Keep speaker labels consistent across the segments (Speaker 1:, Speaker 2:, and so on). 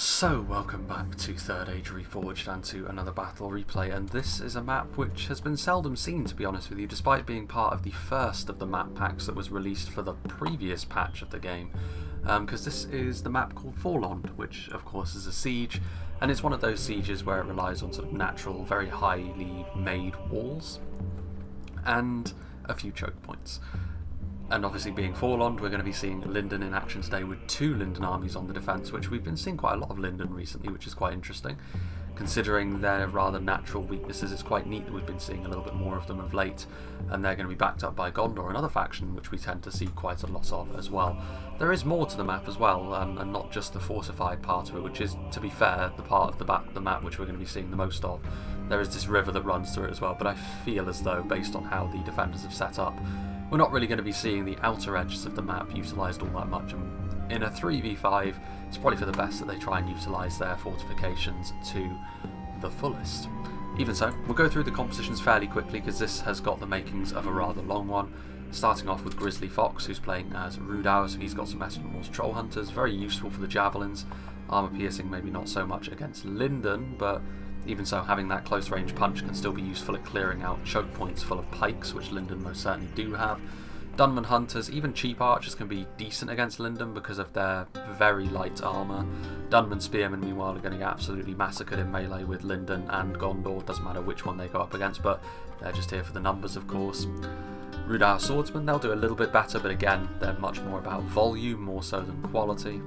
Speaker 1: So, welcome back to Third Age Reforged and to another battle replay, and this is a map which has been seldom seen, to be honest with you, despite being part of the first of the map packs that was released for the previous patch of the game, because this is the map called FORLOND, which of course is a siege, and it's one of those sieges where it relies on sort of natural, very highly made walls, and a few choke points. And obviously being FORLOND, we're going to be seeing Lindon in action today with two Lindon armies on the defence, which we've been seeing quite a lot of Lindon recently, which is quite interesting. Considering their rather natural weaknesses, it's quite neat that we've been seeing a little bit more of them of late, and they're going to be backed up by Gondor, another faction which we tend to see quite a lot of as well. There is more to the map as well, and not just the fortified part of it, which is, to be fair, the part of the back of the map which we're going to be seeing the most of. There is this river that runs through it as well, but I feel as though, based on how the defenders have set up, we're not really going to be seeing the outer edges of the map utilised all that much, and in a 3v5 it's probably for the best that they try and utilise their fortifications to the fullest. Even so, we'll go through the compositions fairly quickly because this has got the makings of a rather long one, starting off with Grizzly Fox, who's playing as Rhudaur, so he's got some Metamorphs Troll Hunters, very useful for the javelins, armour piercing maybe not so much against Lindon, but even so, having that close range punch can still be useful at clearing out choke points full of pikes, which Lindon most certainly do have. Dunman Hunters, even cheap archers, can be decent against Lindon because of their very light armour. Dunman Spearmen, meanwhile, are going to get absolutely massacred in melee with Lindon and Gondor, doesn't matter which one they go up against, but they're just here for the numbers, of course. Rhudaur Swordsmen, they'll do a little bit better, but again, they're much more about volume, more so than quality.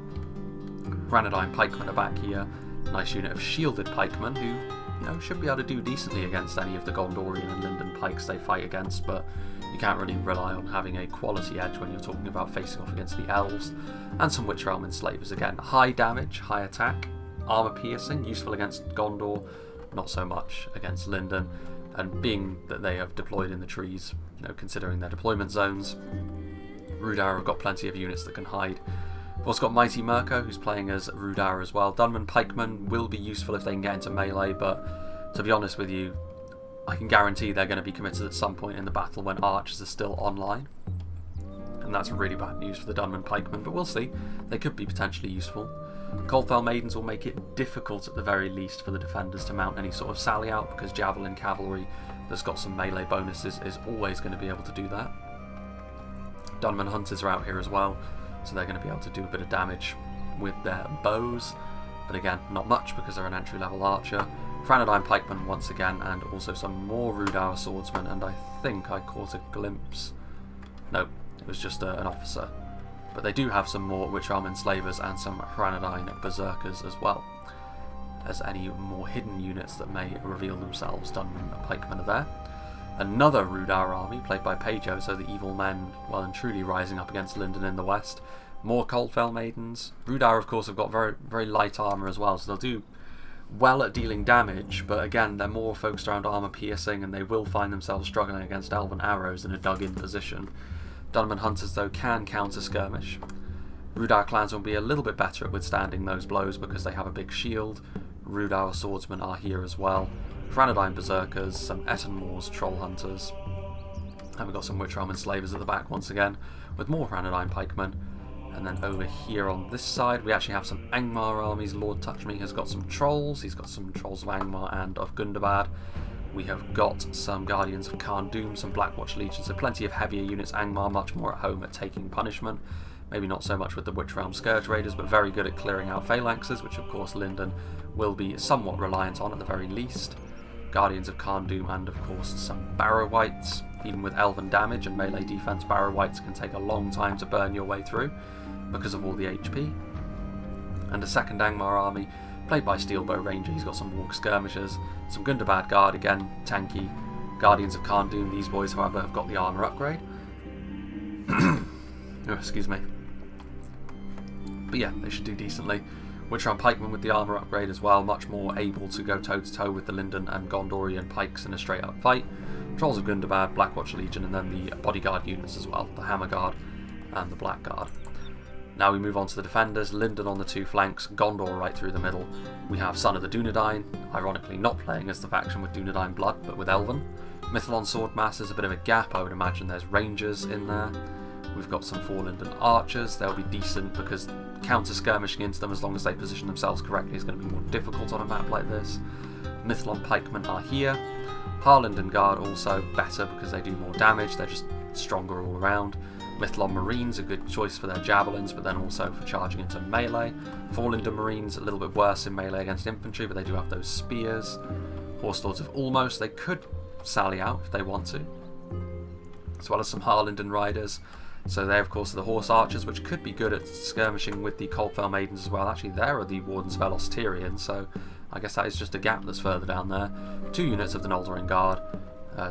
Speaker 1: Granadine Pikemen are back here. Nice unit of shielded pikemen who, should be able to do decently against any of the Gondorian and Lindon pikes they fight against, but you can't really rely on having a quality edge when you're talking about facing off against the elves. And some Witch Realm Enslavers again. High damage, high attack, armour piercing, useful against Gondor, not so much against Lindon. And being that they have deployed in the trees, considering their deployment zones, Rhudaur have got plenty of units that can hide. We've also got Mighty Mirko, who's playing as Rhudaur as well. Dunman Pikemen will be useful if they can get into melee, but to be honest with you, I can guarantee they're going to be committed at some point in the battle when archers are still online. And that's really bad news for the Dunman Pikemen, but we'll see. They could be potentially useful. Coldfell Maidens will make it difficult at the very least for the defenders to mount any sort of sally out, because Javelin Cavalry that's got some melee bonuses is always going to be able to do that. Dunman Hunters are out here as well, so they're going to be able to do a bit of damage with their bows, but again, not much because they're an entry-level archer. Granadine Pikemen once again, and also some more Rhudaur Swordsmen, and I think I caught a glimpse. No, it was just an officer. But they do have some more Witch Realm Enslavers and some Granadine Berserkers as well as any more hidden units that may reveal themselves. Dunman Pikemen are there. Another Rhudaur army, played by Pejo, so the evil men, well and truly rising up against Lindon in the west. More Coldfell Maidens. Rhudaur, of course, have got very, very light armour as well, so they'll do well at dealing damage, but again, they're more focused around armour piercing, and they will find themselves struggling against elven arrows in a dug-in position. Dunman Hunters, though, can counter-skirmish. Rhudaur clans will be a little bit better at withstanding those blows because they have a big shield. Rhudaur Swordsmen are here as well. Granadine Berserkers, some Etenmoor's Troll Hunters, and we've got some Witch Realm Enslavers at the back once again, with more Granadine Pikemen. And then over here on this side, we actually have some Angmar armies. Lord Touchme has got some Trolls, he's got some Trolls of Angmar and of Gundabad. We have got some Guardians of Khan Doom, some Blackwatch Legion, so plenty of heavier units. Angmar much more at home at taking punishment. Maybe not so much with the Witch Realm Scourge Raiders, but very good at clearing out Phalanxes, which of course Lindon will be somewhat reliant on at the very least. Guardians of Khan Doom, and of course some Barrow Wights. Even with elven damage and melee defense, Barrow Wights can take a long time to burn your way through because of all the HP. And a second Angmar army, played by Steelbow Ranger. He's got some Warg Skirmishers, some Gundabad Guard again, tanky. Guardians of Khan Doom, these boys however have got the armour upgrade. Oh, excuse me. But yeah, they should do decently. Witch Realm Pikemen with the armour upgrade as well, much more able to go toe-to-toe with the Lindon and Gondorian pikes in a straight-up fight. Trolls of Gundabad, Blackwatch Legion, and then the bodyguard units as well, the Hammer Guard and the Black Guard. Now we move on to the defenders. Lindon on the two flanks, Gondor right through the middle. We have Son of the Dunedain, ironically not playing as the faction with Dunedain blood, but with Elven. Mythalon Swordmaster is a bit of a gap, I would imagine there's Rangers in there. We've got some FORLOND archers. They'll be decent because counter-skirmishing into them as long as they position themselves correctly is going to be more difficult on a map like this. Mithlond pikemen are here. Harlenden Guard also better because they do more damage. They're just stronger all around. Mithlond Marines, a good choice for their javelins, but then also for charging into melee. FORLOND Marines, a little bit worse in melee against infantry, but they do have those spears. Horse Lords of Almost, they could sally out if they want to. As well as some Harlenden Riders. So they, of course, are the Horse Archers, which could be good at skirmishing with the Coldfell Maidens as well. Actually, there are the Wardens of Elos Tyrian, so I guess that is just a gap that's further down there. 2 units of the Noldorin Guard.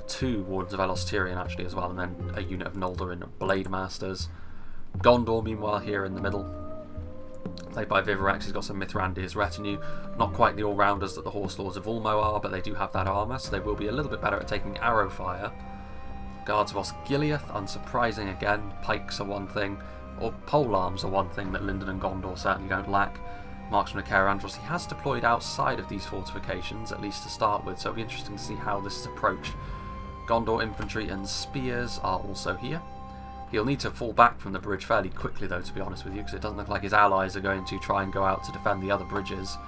Speaker 1: 2 Wardens of Elos Tyrian actually as well, and then a unit of Noldorin Blade Masters. Gondor, meanwhile, here in the middle, played by Vivarex. He's got some Mithrandir's retinue. Not quite the all-rounders that the Horse Lords of Ulmo are, but they do have that armour, so they will be a little bit better at taking arrow fire. Guards of Osgiliath, unsurprising again. Pikes are one thing, or polearms are one thing that Lindon and Gondor certainly don't lack. Marksman of Caerandros, he has deployed outside of these fortifications, at least to start with, so it'll be interesting to see how this is approached. Gondor infantry and spears are also here. He'll need to fall back from the bridge fairly quickly though, to be honest with you, because it doesn't look like his allies are going to try and go out to defend the other bridges.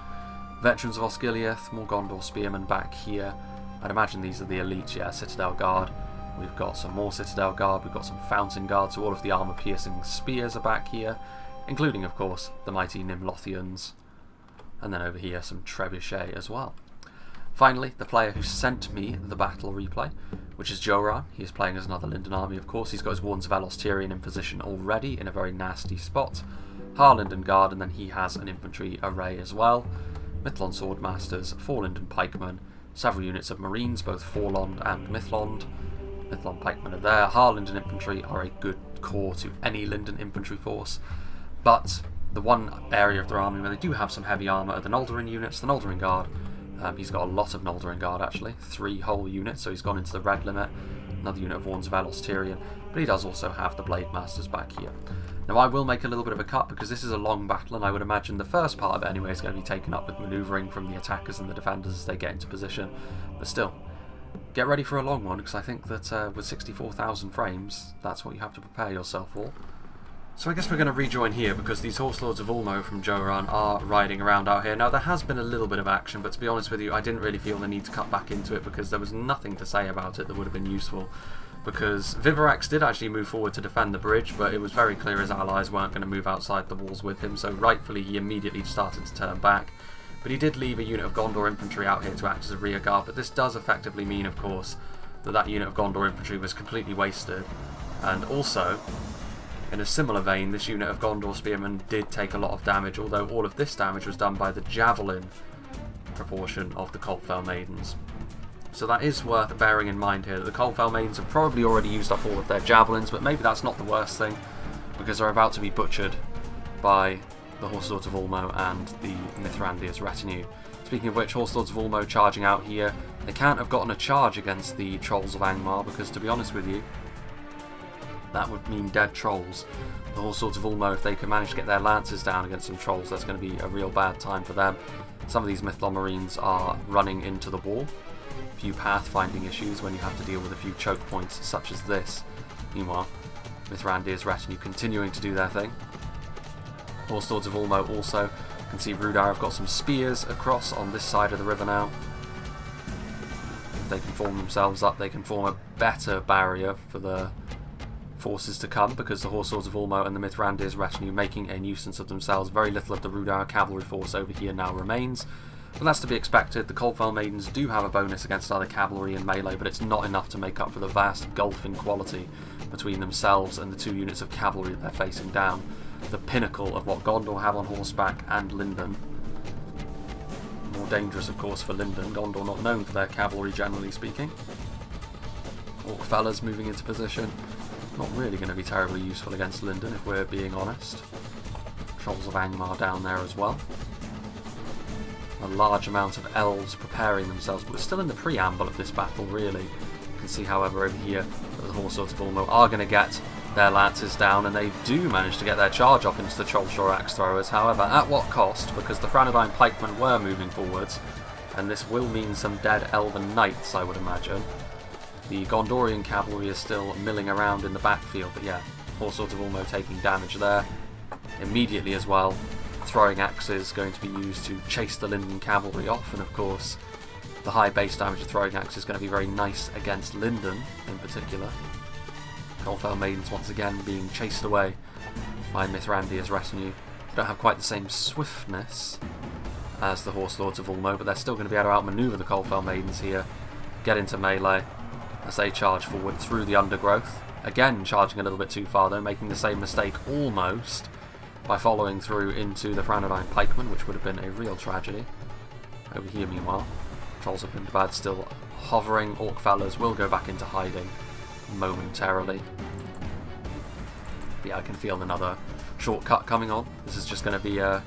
Speaker 1: Veterans of Osgiliath, more Gondor spearmen back here. I'd imagine these are the elite, yeah, Citadel Guard. We've got some more Citadel Guard, we've got some Fountain Guard, so all of the armour-piercing spears are back here, including, of course, the mighty Nimlothians. And then over here, some Trebuchet as well. Finally, the player who sent me the battle replay, which is Joran. He is playing as another Lindon army, of course. He's got his Wardens of Elos Tyrian in position already in a very nasty spot. Harlenden Guard, and then he has an infantry array as well. Mithlond Swordmasters, FORLOND pikemen, several units of Marines, both FORLOND and Mithlond. Mithlond pikemen are there. Harlenden infantry are a good core to any Lindon infantry force, but the one area of their army where they do have some heavy armour are the Noldorin units, the Noldorin Guard. He's got a lot of Noldorin Guard actually, 3 whole units, so he's gone into the red limit. Another unit of Wardens of Elos Tyrian, but he does also have the Blade Masters back here. Now I will make a little bit of a cut because this is a long battle, and I would imagine the first part of it anyway is going to be taken up with manoeuvring from the attackers and the defenders as they get into position. But still, get ready for a long one, because I think that with 64,000 frames, that's what you have to prepare yourself for. So I guess we're going to rejoin here because these Horse Lords of Ulmo from Joran are riding around out here. Now there has been a little bit of action, but to be honest with you, I didn't really feel the need to cut back into it because there was nothing to say about it that would have been useful. Because Vivarex did actually move forward to defend the bridge, but it was very clear his allies weren't going to move outside the walls with him, so rightfully he immediately started to turn back. But he did leave a unit of Gondor infantry out here to act as a rear guard, but this does effectively mean, of course, that that unit of Gondor infantry was completely wasted. And also, in a similar vein, this unit of Gondor spearmen did take a lot of damage, although all of this damage was done by the javelin proportion of the Coldfell Maidens. So that is worth bearing in mind here, that the Coldfell Maidens have probably already used up all of their javelins, but maybe that's not the worst thing, because they're about to be butchered by the Horse Lords of Ulmo and the Mithrandir's retinue. Speaking of which, Horse Lords of Ulmo charging out here. They can't have gotten a charge against the Trolls of Angmar, because to be honest with you, that would mean dead trolls. The Horse Lords of Ulmo, if they can manage to get their lances down against some trolls, that's going to be a real bad time for them. Some of these Mithlond Marines are running into the wall. A few pathfinding issues when you have to deal with a few choke points such as this. Meanwhile, Mithrandir's retinue continuing to do their thing. Horse Lords of Ulmo also, you can see Rhudaur have got some spears across on this side of the river now. If they can form themselves up, they can form a better barrier for the forces to come, because the Horse Lords of Ulmo and the Mithrandir's retinue making a nuisance of themselves. Very little of the Rhudaur cavalry force over here now remains, but that's to be expected. The Coldfell Maidens do have a bonus against other cavalry and melee, but it's not enough to make up for the vast gulf in quality between themselves and the 2 units of cavalry that they're facing down. The pinnacle of what Gondor have on horseback and Lindon. More dangerous, of course, for Lindon. Gondor not known for their cavalry, generally speaking. Orc fellas moving into position. Not really going to be terribly useful against Lindon, if we're being honest. Trolls of Angmar down there as well. A large amount of elves preparing themselves, but we're still in the preamble of this battle, really. You can see, however, over here that the Horse Lords of Ulmo are going to get their lances down, and they do manage to get their charge off into the Trollshore Axe Throwers. However, at what cost? Because the Franodine pikemen were moving forwards, and this will mean some dead elven knights, I would imagine. The Gondorian cavalry is still milling around in the backfield, but yeah, Horse Swords of Ulmo taking damage there. Immediately as well, throwing axes going to be used to chase the Lindon cavalry off, and of course the high base damage of throwing axe is going to be very nice against Lindon in particular. Coalfell Maidens once again being chased away by Mithrandir's retinue. Don't have quite the same swiftness as the Horse Lords of Ulmo, but they're still going to be able to outmaneuver the Coalfell Maidens here, get into melee as they charge forward through the undergrowth. Again charging a little bit too far though, making the same mistake almost by following through into the Franodine Pikemen, which would have been a real tragedy. Over here meanwhile, Trolls of Bindabad still hovering. Orcfellers will go back into hiding momentarily. But yeah, I can feel another shortcut coming on. This is just going to be a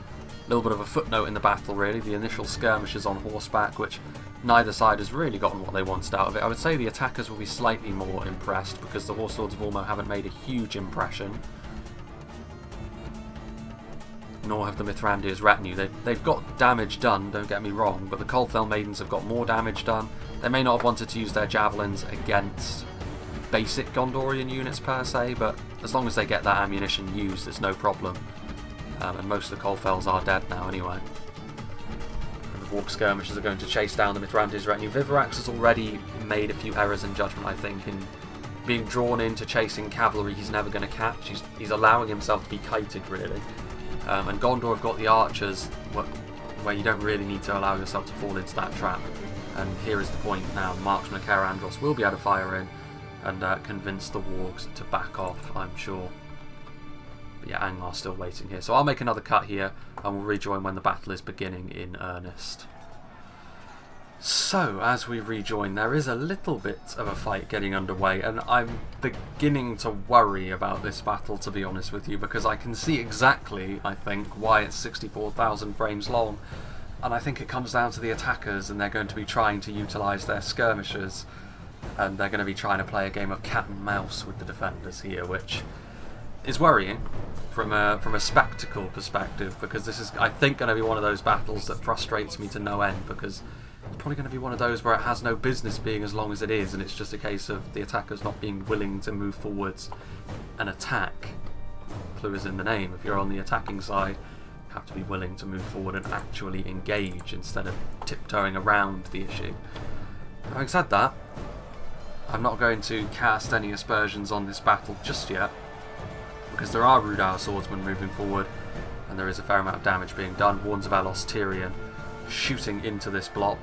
Speaker 1: little bit of a footnote in the battle really. The initial skirmishes on horseback, which neither side has really gotten what they wanted out of it. I would say the attackers will be slightly more impressed because the Horse Lords of Ulmo haven't made a huge impression. Nor have the Mithrandir's retinue. They've got damage done, don't get me wrong, but the Coalfell Maidens have got more damage done. They may not have wanted to use their javelins against basic Gondorian units per se, but as long as they get that ammunition used, it's no problem. And most of the Coalfells are dead now anyway. And the Warg skirmishers are going to chase down the Mithrandir's retinue. Vivorax has already made a few errors in judgment, I think, in being drawn into chasing cavalry he's never going to catch. He's allowing himself to be kited, really. And Gondor have got the archers where you don't really need to allow yourself to fall into that trap. And here is the point now. The marksman of Caer-Andros will be able to fire in and convince the wargs to back off, I'm sure. But yeah, Angmar's still waiting here. So I'll make another cut here and we'll rejoin when the battle is beginning in earnest. So, as we rejoin, there is a little bit of a fight getting underway, and I'm beginning to worry about this battle, to be honest with you, because I can see exactly, I think, why it's 64,000 frames long, and I think it comes down to the attackers, and they're going to be trying to utilise their skirmishers, and they're going to be trying to play a game of cat and mouse with the defenders here, which is worrying from a spectacle perspective, because this is, I think, going to be one of those battles that frustrates me to no end, because it's probably going to be one of those where it has no business being as long as it is, and it's just a case of the attackers not being willing to move forwards and attack. Clue is in the name. If you're on the attacking side, you have to be willing to move forward and actually engage instead of tiptoeing around the issue. Having said that, I'm not going to cast any aspersions on this battle just yet, because there are Rhudaur swordsmen moving forward, and there is a fair amount of damage being done. Warns of Alos Tyrion shooting into this block.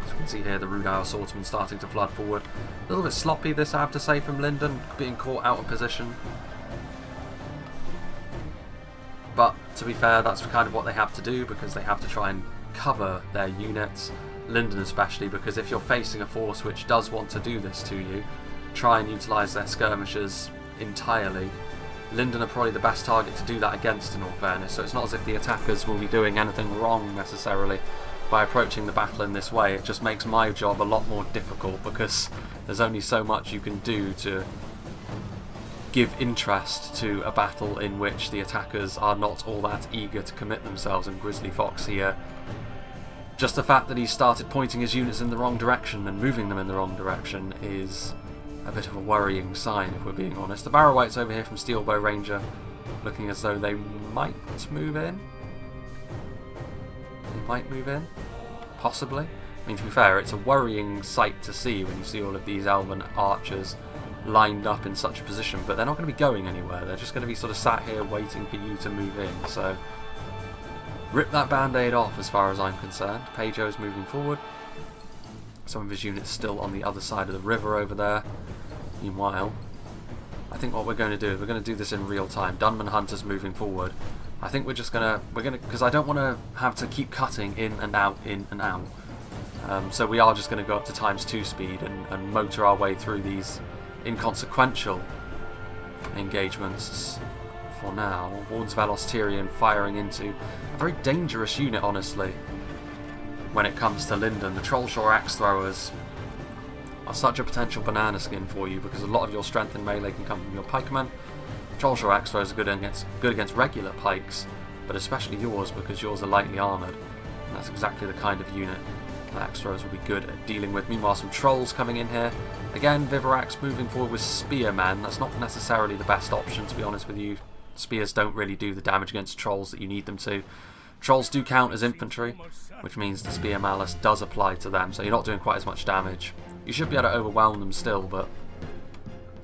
Speaker 1: As you can see here, the Rhudaur swordsman starting to flood forward. A little bit sloppy this, I have to say, from Lindon, being caught out of position. But to be fair, that's kind of what they have to do, because they have to try and cover their units. Lindon especially, because if you're facing a force which does want to do this to you, try and utilise their skirmishers entirely. Lindon are probably the best target to do that against, in all fairness, so it's not as if the attackers will be doing anything wrong necessarily by approaching the battle in this way. It just makes my job a lot more difficult, because there's only so much you can do to give interest to a battle in which the attackers are not all that eager to commit themselves. And Grizzly Fox here, just the fact that he started pointing his units in the wrong direction and moving them in the wrong direction is a bit of a worrying sign, if we're being honest. The Barrow-wights over here from Steelbow Ranger looking as though they might move in. They might move in, possibly. I mean, to be fair, it's a worrying sight to see when you see all of these elven archers lined up in such a position, but they're not going to be going anywhere. They're just going to be sort of sat here waiting for you to move in. So rip that band-aid off as far as I'm concerned. Pejo's moving forward. Some of his units still on the other side of the river over there. Meanwhile, I think what we're going to do is we're going to do this in real time. Dunman Hunter's moving forward. I think we're gonna, because I don't want to have to keep cutting in and out, so we are just going to go up to ×2 speed and motor our way through these inconsequential engagements for now. Warns of Alos Tyrion firing into a very dangerous unit, honestly. When it comes to Lindon, the Trollshore Axe Throwers are such a potential banana skin for you, because a lot of your strength in melee can come from your pikemen. Trollshore Axe Throwers are good against regular pikes, but especially yours, because yours are lightly armoured, and that's exactly the kind of unit Axe throws will be good at dealing with. Meanwhile, some trolls coming in here. Again, Vivorax moving forward with spearmen. That's not necessarily the best option, to be honest with you. Spears don't really do the damage against trolls that you need them to. Trolls do count as infantry, which means the spear malice does apply to them, so you're not doing quite as much damage. You should be able to overwhelm them still, but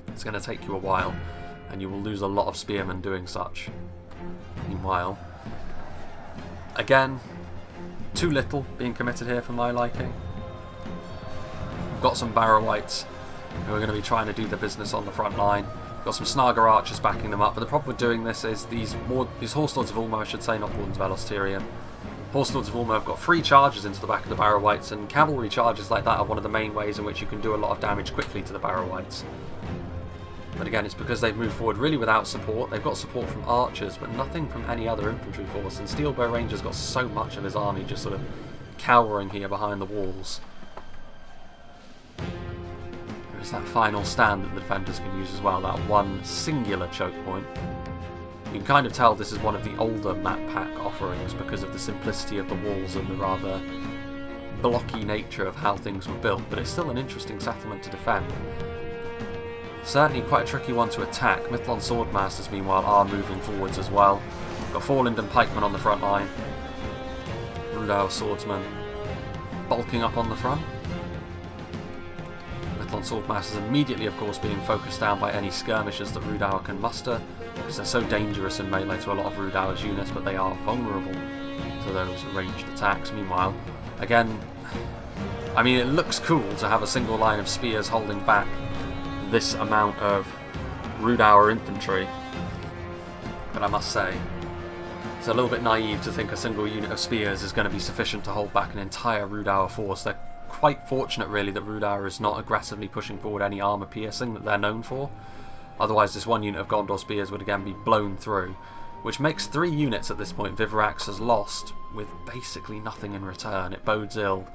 Speaker 1: it's going to take you a while, and you will lose a lot of spearmen doing such. Meanwhile, again, too little being committed here for my liking. We've got some Barrow-wights who are going to be trying to do the business on the front line. We've got some Snagar archers backing them up, but the problem with doing this is these Horse Lords of Ulmo, I should say, not Wardens of Elos Tyrian. Horse Lords of Ulmo have got 3 charges into the back of the Barrow-wights, and cavalry charges like that are one of the main ways in which you can do a lot of damage quickly to the Barrow-wights. But again, it's because they've moved forward really without support. They've got support from archers, but nothing from any other infantry force. And Steelbow Ranger's got so much of his army just sort of cowering here behind the walls. There's that final stand that the defenders can use as well, that one singular choke point. You can kind of tell this is one of the older map pack offerings because of the simplicity of the walls and the rather blocky nature of how things were built, but it's still an interesting settlement to defend. Certainly quite a tricky one to attack. Mithlon Swordmasters, meanwhile, are moving forwards as well. Got FORLOND and Pikemen on the front line. Rhudaur Swordsmen bulking up on the front. Mithlon Swordmasters immediately, of course, being focused down by any skirmishers that Rhudaur can muster, because they're so dangerous in melee to a lot of Rhudaur's units, but they are vulnerable to those ranged attacks. Meanwhile, again, I mean, it looks cool to have a single line of spears holding back this amount of Rhudaur infantry, but I must say it's a little bit naive to think a single unit of spears is going to be sufficient to hold back an entire Rhudaur force. They're quite fortunate really that Rhudaur is not aggressively pushing forward any armour piercing that they're known for, otherwise this one unit of Gondor spears would again be blown through, which makes 3 units at this point Vivorax has lost with basically nothing in return. It bodes ill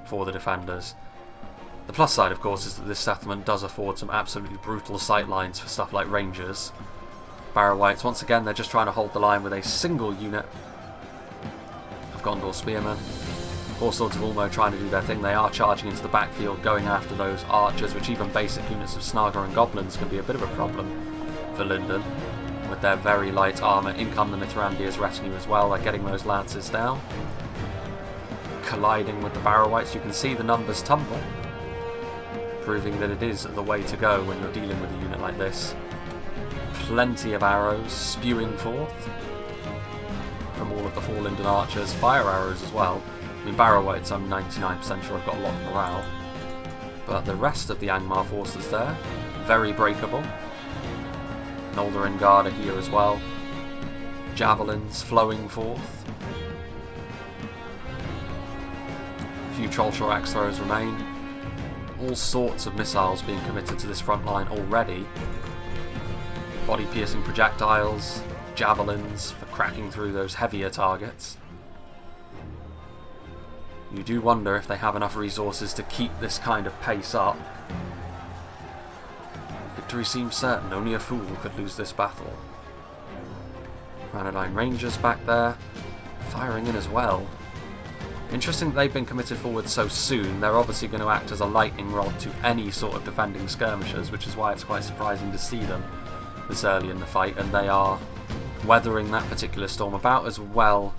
Speaker 1: for the defenders. The plus side, of course, is that this settlement does afford some absolutely brutal sightlines for stuff like rangers. Barrow-wights, once again, they're just trying to hold the line with a single unit of Gondor spearmen. Horse Lords of Ulmo trying to do their thing. They are charging into the backfield, going after those archers, which even basic units of Snagar and Goblins can be a bit of a problem for Lindon. With their very light armour, in come the Mithrandir's retinue as well. They're getting those lances down. Colliding with the Barrow-wights, you can see the numbers tumble, proving that it is the way to go when you're dealing with a unit like this. Plenty of arrows spewing forth from all of the FORLOND and archers, fire arrows as well. I mean, Barrow-wights, I'm 99% sure I've got a lot of morale, but the rest of the Angmar forces there, very breakable. Noldor and Guard are here as well. Javelins flowing forth. A few Trollshaw axe throws remain. All sorts of missiles being committed to this front line already. Body-piercing projectiles, javelins for cracking through those heavier targets. You do wonder if they have enough resources to keep this kind of pace up. Victory seems certain, only a fool could lose this battle. Granadine Rangers back there, firing in as well. Interesting that they've been committed forward so soon. They're obviously going to act as a lightning rod to any sort of defending skirmishers, which is why it's quite surprising to see them this early in the fight, and they are weathering that particular storm about as well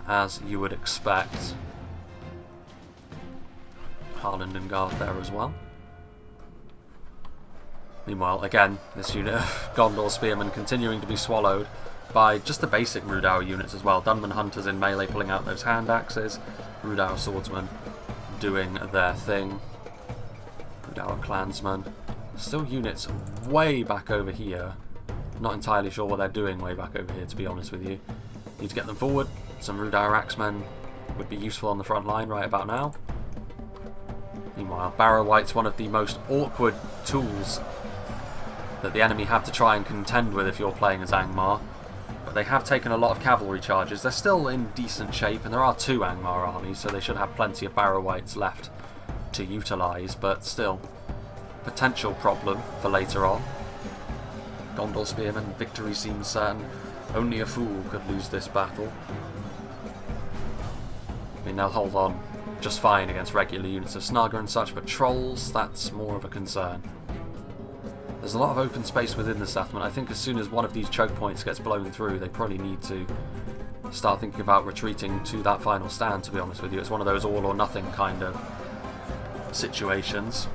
Speaker 1: as you would expect. Harland and Guard there as well. Meanwhile, again, this unit of Gondor Spearmen continuing to be swallowed by just the basic Rhudaur units as well. Dunman Hunters in melee pulling out those hand axes. Rhudaur Swordsmen doing their thing. Rhudaur Clansmen. Still units way back over here. Not entirely sure what they're doing way back over here, to be honest with you. Need to get them forward. Some Rhudaur Axemen would be useful on the front line right about now. Meanwhile, Barrow-wight's one of the most awkward tools that the enemy have to try and contend with if you're playing as Angmar. But they have taken a lot of cavalry charges. They're still in decent shape, and there are 2 Angmar armies, so they should have plenty of Barrow-wights left to utilise, but still, potential problem for later on. Gondor Spearmen, victory seems certain. Only a fool could lose this battle. I mean, they'll hold on just fine against regular units of Snaga and such, but trolls, that's more of a concern. There's a lot of open space within the settlement. I think as soon as one of these choke points gets blown through, they probably need to start thinking about retreating to that final stand, to be honest with you. It's one of those all or nothing kind of situations.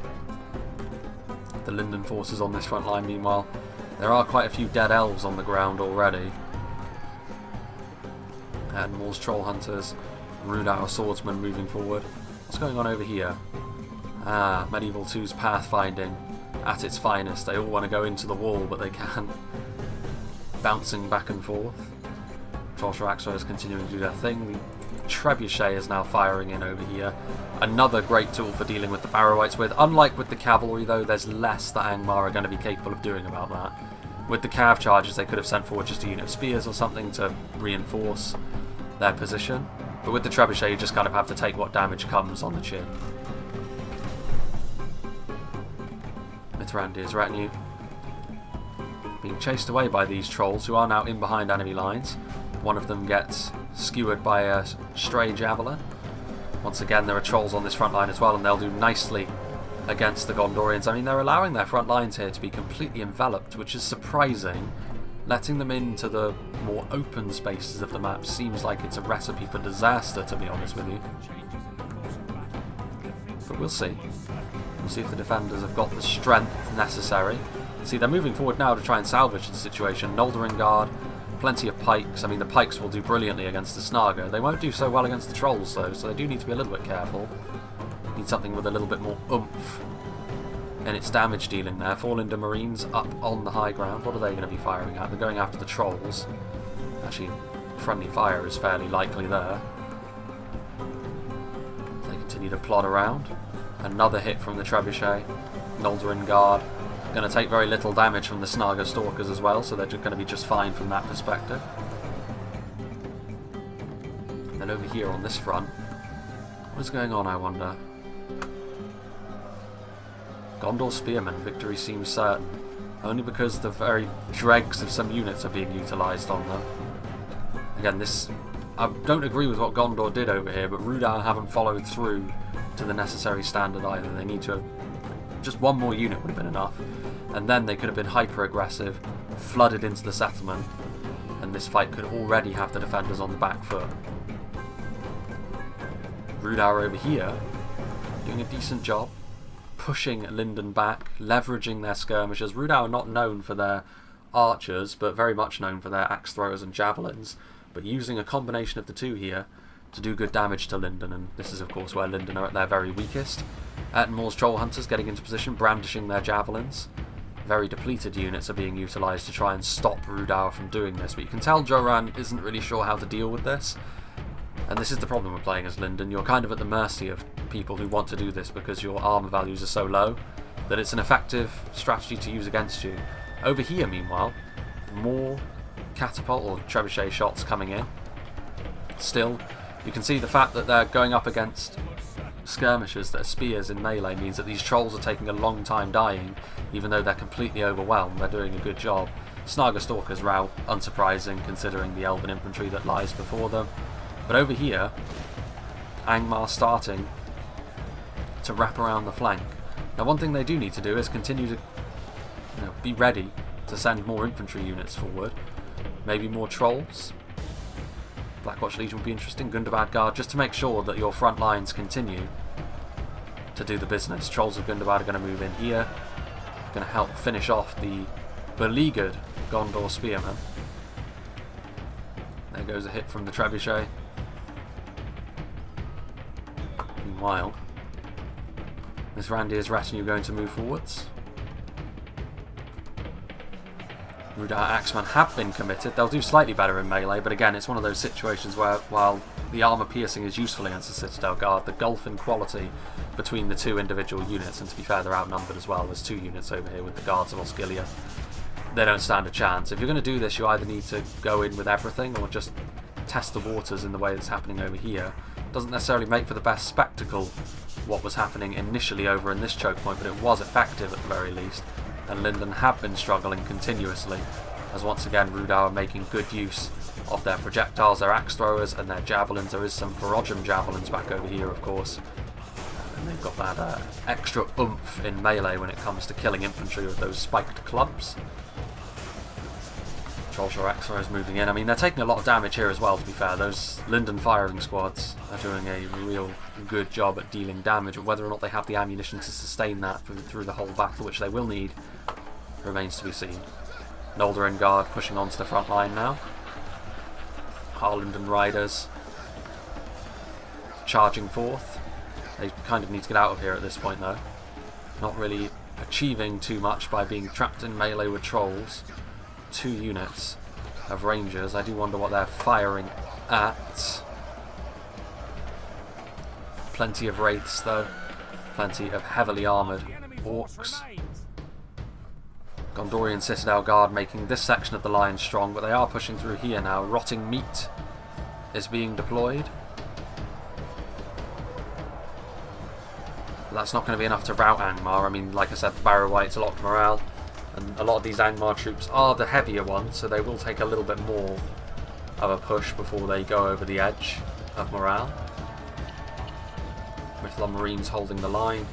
Speaker 1: The Lindon forces on this front line, meanwhile, there are quite a few dead elves on the ground already. And Moor's troll hunters, Rhudaur swordsman moving forward. What's going on over here? Ah, Medieval 2's pathfinding at its finest. They all want to go into the wall, but they can't. Bouncing back and forth. Trollshraxo is continuing to do their thing. The Trebuchet is now firing in over here. Another great tool for dealing with the Barrow-wights with. Unlike with the cavalry, though, there's less that Angmar are going to be capable of doing about that. With the cav charges, they could have sent forward just a unit of spears or something to reinforce their position. But with the Trebuchet, you just kind of have to take what damage comes on the chin. Mithrandir's retinue being chased away by these trolls, who are now in behind enemy lines. One of them gets skewered by a stray javelin. Once again, there are trolls on this front line as well, and they'll do nicely against the Gondorians. I mean, they're allowing their front lines here to be completely enveloped, which is surprising. Letting them into the more open spaces of the map seems like it's a recipe for disaster, to be honest with you. But we'll see. We'll see if the defenders have got the strength necessary. See, they're moving forward now to try and salvage the situation. Noldor in guard, plenty of pikes. I mean, the pikes will do brilliantly against the Snaga. They won't do so well against the trolls, though, so they do need to be a little bit careful. Need something with a little bit more oomph in its damage dealing there. FORLOND Marines up on the high ground. What are they going to be firing at? They're going after the trolls. Actually, friendly fire is fairly likely there. They continue to plod around. Another hit from the Trebuchet. Noldor in guard. Going to take very little damage from the Snaga Stalkers as well, so they're going to be just fine from that perspective. And over here on this front, what's going on, I wonder? Gondor Spearmen, victory seems certain, only because the very dregs of some units are being utilised on them. Again, I don't agree with what Gondor did over here, but Rhudaur haven't followed through to the necessary standard either. They need to have, just one more unit would have been enough, and then they could have been hyper-aggressive, flooded into the settlement, and this fight could already have the defenders on the back foot. Rhudaur over here, doing a decent job, pushing Lindon back, leveraging their skirmishers. Rhudaur are not known for their archers, but very much known for their axe throwers and javelins, but using a combination of the two here to do good damage to Lindon, and this is of course where Lindon are at their very weakest. Moor's troll hunters getting into position, brandishing their javelins. Very depleted units are being utilised to try and stop Rhudaur from doing this, but you can tell Joran isn't really sure how to deal with this. And this is the problem with playing as Lindon. You're kind of at the mercy of people who want to do this because your armour values are so low that it's an effective strategy to use against you. Over here, meanwhile, more catapult or trebuchet shots coming in. Still, you can see the fact that they're going up against skirmishers that are spears in melee means that these trolls are taking a long time dying, even though they're completely overwhelmed. They're doing a good job. Snaga Stalkers rout, unsurprising considering the elven infantry that lies before them. But over here, Angmar starting to wrap around the flank. Now, one thing they do need to do is continue to be ready to send more infantry units forward. Maybe more trolls. Blackwatch Legion would be interesting. Gundabad Guard, just to make sure that your front lines continue to do the business. Trolls of Gundabad are going to move in here. Going to help finish off the beleaguered Gondor Spearmen. There goes a hit from the Trebuchet. Meanwhile, Mithrandir's retinue going to move forwards. Rhudaur Axemen have been committed. They'll do slightly better in melee, but again, it's one of those situations where, while the armour piercing is useful against the Citadel Guard, the gulf in quality between the two individual units, and to be fair, they're outnumbered as well. There's two units over here with the Guards of Osgiliath. They don't stand a chance. If you're going to do this, you either need to go in with everything or just test the waters in the way that's happening over here. Doesn't necessarily make for the best spectacle what was happening initially over in this choke point, but it was effective at the very least. And Lindon have been struggling continuously, as once again Rhudaur are making good use of their projectiles, their axe throwers and their javelins. There is some Reforged javelins back over here, of course. And they've got that extra oomph in melee when it comes to killing infantry with those spiked clubs. Trollshire axe throwers moving in. I mean, they're taking a lot of damage here as well, to be fair. Those Lindon firing squads are doing a real good job at dealing damage, but whether or not they have the ammunition to sustain that through the whole battle, which they will need, remains to be seen. Noldor and Guard pushing onto the front line now. Lindon riders charging forth. They kind of need to get out of here at this point, though. Not really achieving too much by being trapped in melee with trolls. 2 units of rangers. I do wonder what they're firing at. Plenty of wraiths, though. Plenty of heavily armoured orcs. Gondorian Citadel Guard making this section of the line strong, but they are pushing through here now. Rotting Meat is being deployed. That's not going to be enough to rout Angmar. I mean, like I said, the Barrow Wights are locked morale, and a lot of these Angmar troops are the heavier ones, so they will take a little bit more of a push before they go over the edge of morale. Mithlon Marines holding the line.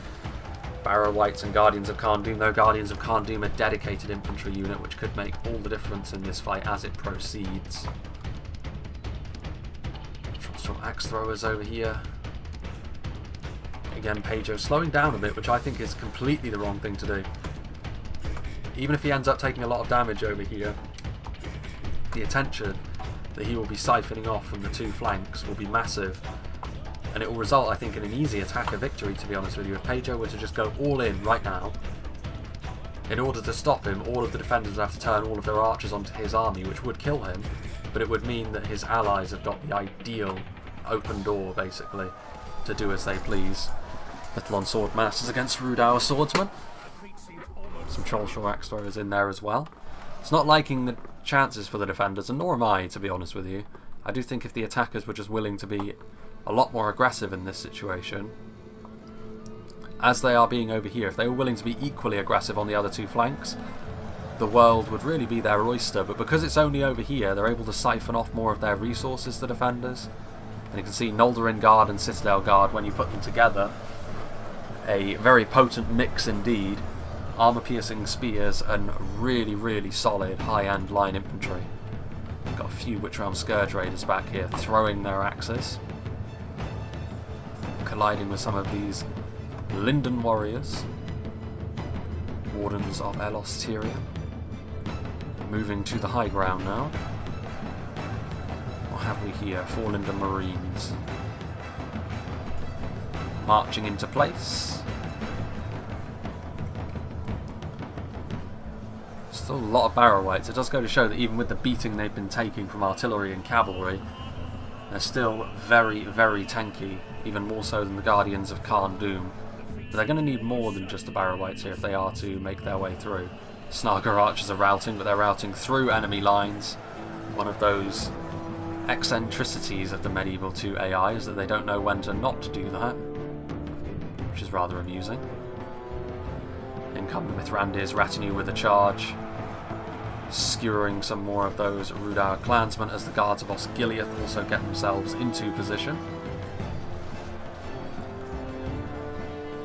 Speaker 1: Barrow Wights and Guardians of Khan Dûm, though Guardians of Khan Dûm, a dedicated infantry unit, which could make all the difference in this fight as it proceeds. Some axe throwers over here. Again, Pedro slowing down a bit, which I think is completely the wrong thing to do. Even if he ends up taking a lot of damage over here, the attention that he will be siphoning off from the 2 flanks will be massive. And it will result, I think, in an easy attacker victory, to be honest with you. If Pedro were to just go all in right now, in order to stop him, all of the defenders would have to turn all of their archers onto his army, which would kill him, but it would mean that his allies have got the ideal open door, basically, to do as they please. Mithlon Swordmasters against Rhudaur Swordsmen. Some Trollshire axe throwers in there as well. It's not liking the chances for the defenders, and nor am I, to be honest with you. I do think if the attackers were just willing to be a lot more aggressive in this situation, as they are being over here, if they were willing to be equally aggressive on the other 2 flanks, the world would really be their oyster. But because it's only over here, they're able to siphon off more of their resources, the defenders. And you can see Noldorin Guard and Citadel Guard, when you put them together, a very potent mix indeed. Armour-piercing spears and really, really solid high-end line infantry. We've got a few Witchrealm Scourge Raiders back here throwing their axes, colliding with some of these Lindon warriors. Wardens of Elos Tyrion. Moving to the high ground now. What have we here? 4 Lindon Marines. Marching into place. Still a lot of Barrow Wights. It does go to show that even with the beating they've been taking from artillery and cavalry, they're still very, very tanky, even more so than the Guardians of Khan Dûm. But they're going to need more than just the Barrow Wights here if they are to make their way through. Snagar archers are routing, but they're routing through enemy lines. One of those eccentricities of the Medieval 2 AI is that they don't know when to not do that, which is rather amusing. In come the Mithrandir's retinue with a charge, skewering some more of those Rhudaur clansmen as the guards of Osgiliath also get themselves into position.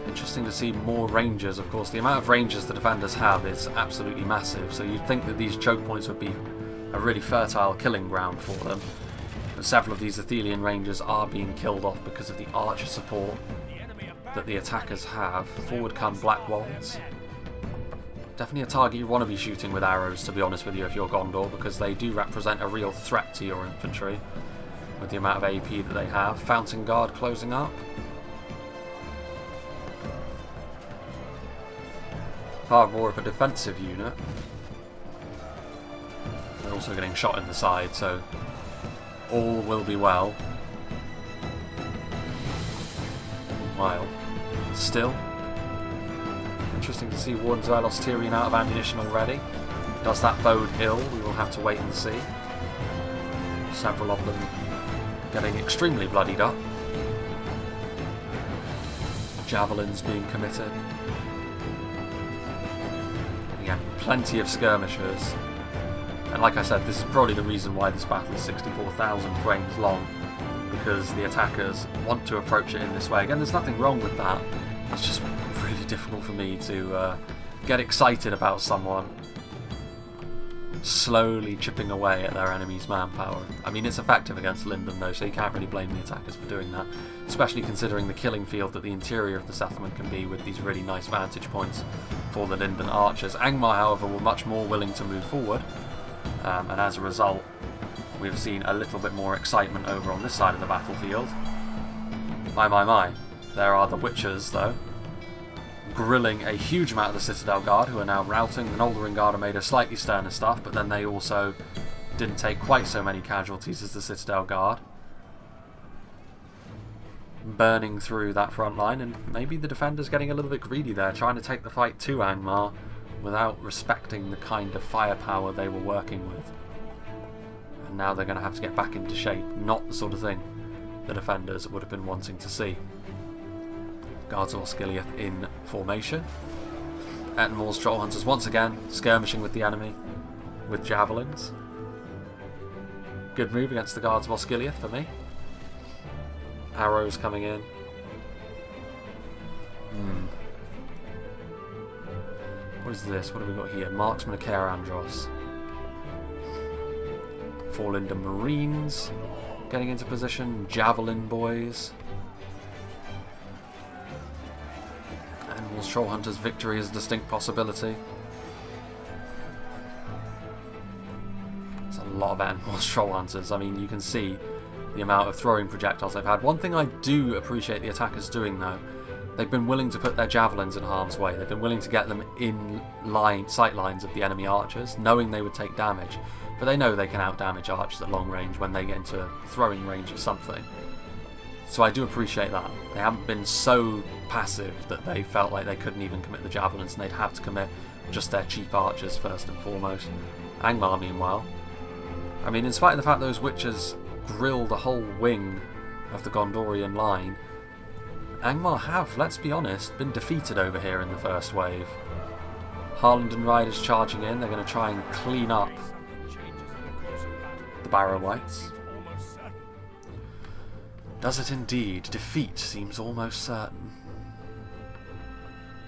Speaker 1: Interesting to see more rangers. Of course, the amount of rangers the defenders have is absolutely massive, so you'd think that these choke points would be a really fertile killing ground for them. But several of these Athelian rangers are being killed off because of the archer support that the attackers have. Forward come Blackwolds. Definitely a target you want to be shooting with arrows, to be honest with you, if you're Gondor, because they do represent a real threat to your infantry with the amount of AP that they have. Fountain Guard closing up. Far more of a defensive unit. They're also getting shot in the side, so all will be well. Meanwhile, still interesting to see Wardens of Elos Tyrion out of ammunition already. Does that bode ill? We will have to wait and see. Several of them getting extremely bloodied up. Javelins being committed. Again, plenty of skirmishers. And like I said, this is probably the reason why this battle is 64,000 frames long, because the attackers want to approach it in this way. Again, there's nothing wrong with that. It's just really difficult for me to get excited about someone slowly chipping away at their enemy's manpower. I mean, it's effective against Lindon though, so you can't really blame the attackers for doing that, especially considering the killing field that the interior of the settlement can be with these really nice vantage points for the Lindon archers. Angmar, however, were much more willing to move forward, and as a result we've seen a little bit more excitement over on this side of the battlefield. My. There are the Witchers though, grilling a huge amount of the Citadel Guard, who are now routing. The Noldorin Guard are made of slightly sterner stuff, but then they also didn't take quite so many casualties as the Citadel Guard, burning through that front line. And maybe the defenders getting a little bit greedy there, trying to take the fight to Angmar without respecting the kind of firepower they were working with. And now they're going to have to get back into shape, not the sort of thing the defenders would have been wanting to see. Guards of Osgiliath in formation. Ettenmore's Troll Hunters once again skirmishing with the enemy with javelins. Good move against the Guards of Osgiliath for me. Arrows coming in. What is this? What have we got here? Marksman of Caer Andros. FORLOND Marines getting into position. Javelin boys. Troll Hunters' victory is a distinct possibility. There's a lot of Animals Troll Hunters. I mean, you can see the amount of throwing projectiles they've had. One thing I do appreciate the attackers doing though, they've been willing to put their javelins in harm's way. They've been willing to get them in sight lines of the enemy archers, knowing they would take damage. But they know they can out-damage archers at long range when they get into throwing range of something. So I do appreciate that. They haven't been so passive that they felt like they couldn't even commit the javelins and they'd have to commit just their cheap archers first and foremost. Angmar, meanwhile, I mean, in spite of the fact those Witchers grilled a whole wing of the Gondorian line, Angmar have, let's be honest, been defeated over here in the first wave. Harlenden Riders charging in, they're going to try and clean up the Barrow Whites. Does it indeed? Defeat seems almost certain.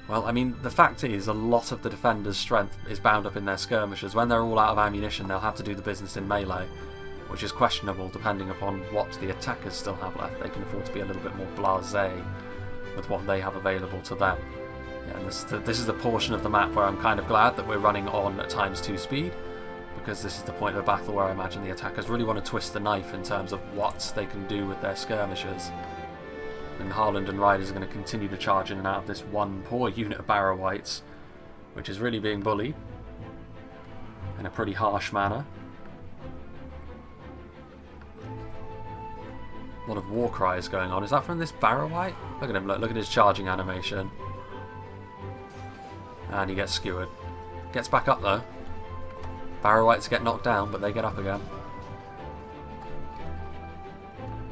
Speaker 1: Well, I mean, the fact is, a lot of the defenders' strength is bound up in their skirmishers. When they're all out of ammunition, they'll have to do the business in melee, which is questionable depending upon what the attackers still have left. They can afford to be a little bit more blasé with what they have available to them. Yeah, and this is the portion of the map where I'm kind of glad that we're running on at ×2 speed, because this is the point of the battle where I imagine the attackers really want to twist the knife in terms of what they can do with their skirmishers. And Harlenden Riders are going to continue to charge in and out of this one poor unit of Barrow Whites, which is really being bullied in a pretty harsh manner. A lot of war cries going on. Is that from this Barrow White? Look at him, look at his charging animation. And he gets skewered. Gets back up though. Barrow Whites get knocked down, but they get up again.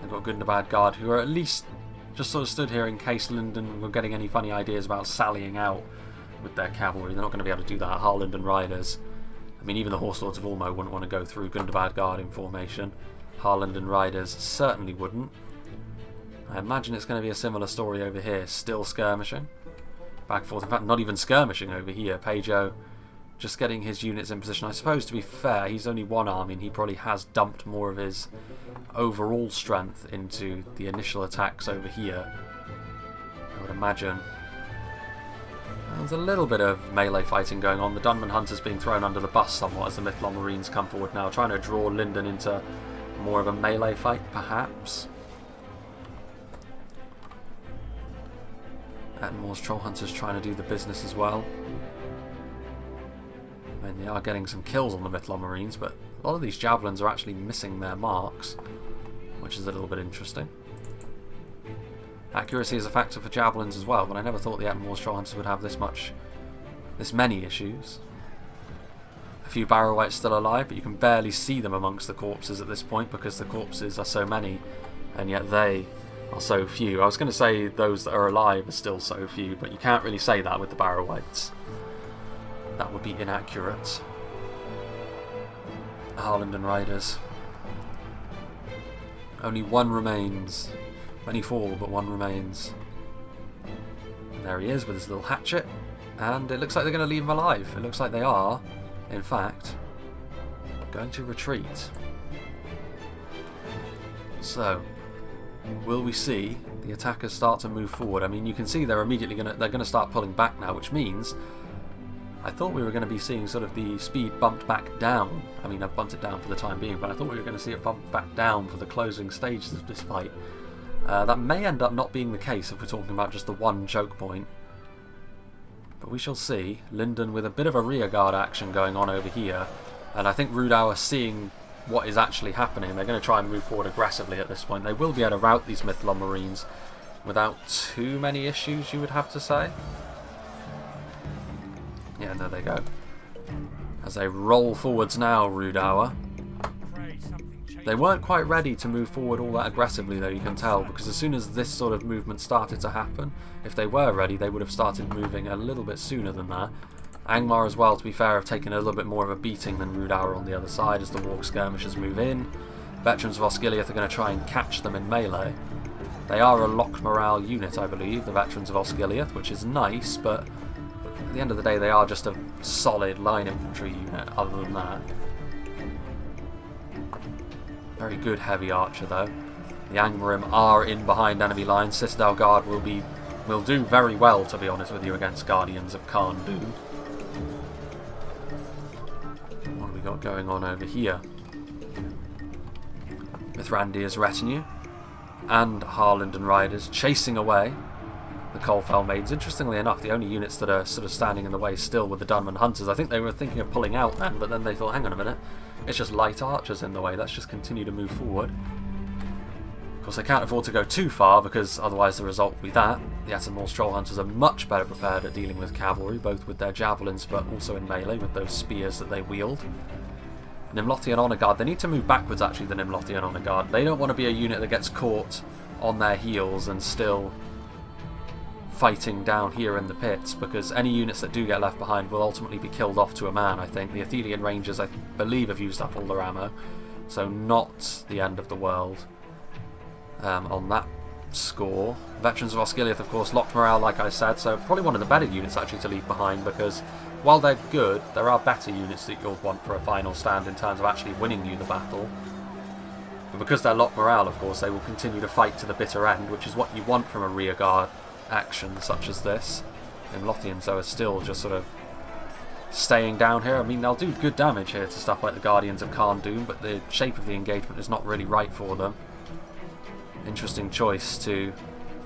Speaker 1: They've got Gundabad Guard, who are at least just sort of stood here in case Lindon were getting any funny ideas about sallying out with their cavalry. They're not going to be able to do that. Harlenden Riders, I mean, even the Horse Lords of Ulmo wouldn't want to go through Gundabad Guard in formation. Harlenden Riders certainly wouldn't. I imagine it's going to be a similar story over here. Still skirmishing. Back and forth. In fact, not even skirmishing over here. Pejo just getting his units in position. I suppose, to be fair, he's only one army and he probably has dumped more of his overall strength into the initial attacks over here. I would imagine. There's a little bit of melee fighting going on. The Dunman Hunters being thrown under the bus somewhat as the Mithlon Marines come forward now, trying to draw Lindon into more of a melee fight, perhaps. Attenmore's Troll Hunters trying to do the business as well. I mean, they are getting some kills on the Mithlon Marines, but a lot of these javelins are actually missing their marks, which is a little bit interesting. Accuracy is a factor for javelins as well, but I never thought the Attenmore's Troll Hunters would have this many issues. A few Barrow Whites still alive, but you can barely see them amongst the corpses at this point because the corpses are so many, and yet they are so few. I was going to say those that are alive are still so few, but you can't really say that with the Barrow Whites. That would be inaccurate. Lindon riders. Only one remains. Many fall, but one remains. And there he is with his little hatchet. And it looks like they're going to leave him alive. It looks like they are, in fact, going to retreat. So, will we see the attackers start to move forward? I mean, you can see they're immediately they're going to start pulling back now, which means I thought we were going to be seeing sort of the speed bumped back down. I mean, I've bumped it down for the time being, but I thought we were going to see it bumped back down for the closing stages of this fight. That may end up not being the case if we're talking about just the one choke point. But we shall see. Lindon with a bit of a rearguard action going on over here. And I think Rhudaur, seeing what is actually happening, they're going to try and move forward aggressively at this point. They will be able to rout these Mithlond Marines without too many issues, you would have to say. Yeah, and there they go. As they roll forwards now, Rhudaur. They weren't quite ready to move forward all that aggressively, though, you can tell, because as soon as this sort of movement started to happen, if they were ready, they would have started moving a little bit sooner than that. Angmar as well, to be fair, have taken a little bit more of a beating than Rhudaur on the other side as the Warg skirmishers move in. Veterans of Osgiliath are going to try and catch them in melee. They are a locked morale unit, I believe, the Veterans of Osgiliath, which is nice, but at the end of the day they are just a solid line infantry unit other than that. Very good heavy archer though. The Angmar are in behind enemy lines. Citadel Guard will do very well, to be honest with you, against Guardians of Khan Dûn. What have we got going on over here? Mithrandir's retinue and Harlindon riders chasing away the Coalfell Maidens. Interestingly enough, the only units that are sort of standing in the way still were the Dunman Hunters. I think they were thinking of pulling out then, but then they thought, hang on a minute, it's just light archers in the way, let's just continue to move forward. Of course, they can't afford to go too far, because otherwise the result will be that. The Attenmore Stroll Hunters are much better prepared at dealing with cavalry, both with their javelins but also in melee with those spears that they wield. Nimlothian Honour Guard, they need to move backwards actually, the Nimlothian Honour Guard. They don't want to be a unit that gets caught on their heels and still fighting down here in the pits, because any units that do get left behind will ultimately be killed off to a man, I think. The Athelian Rangers, I believe, have used up all their ammo, so not the end of the world on that score. Veterans of Osgiliath, of course, locked morale, like I said, so probably one of the better units actually to leave behind, because while they're good, there are better units that you'll want for a final stand in terms of actually winning you the battle. But because they're locked morale, of course, they will continue to fight to the bitter end, which is what you want from a rearguard action such as this. And Lothians, though, are still just sort of staying down here. I mean, they'll do good damage here to stuff like the Guardians of Khan Dûn, but the shape of the engagement is not really right for them. Interesting choice to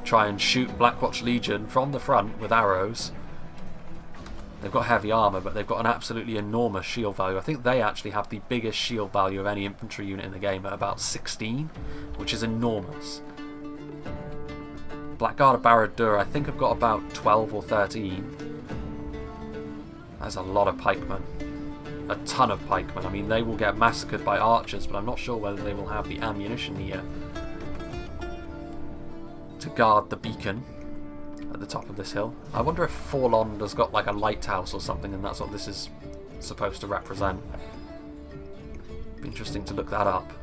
Speaker 1: try and shoot Blackwatch Legion from the front with arrows. They've got heavy armour, but they've got an absolutely enormous shield value. I think they actually have the biggest shield value of any infantry unit in the game at about 16, which is enormous. Blackguard of Barad-dûr, I think, have got about 12 or 13. That's a lot of pikemen. A ton of pikemen. I mean, they will get massacred by archers, but I'm not sure whether they will have the ammunition here to guard the beacon at the top of this hill. I wonder if FORLOND has got like a lighthouse or something, and that's what this is supposed to represent. Be interesting to look that up.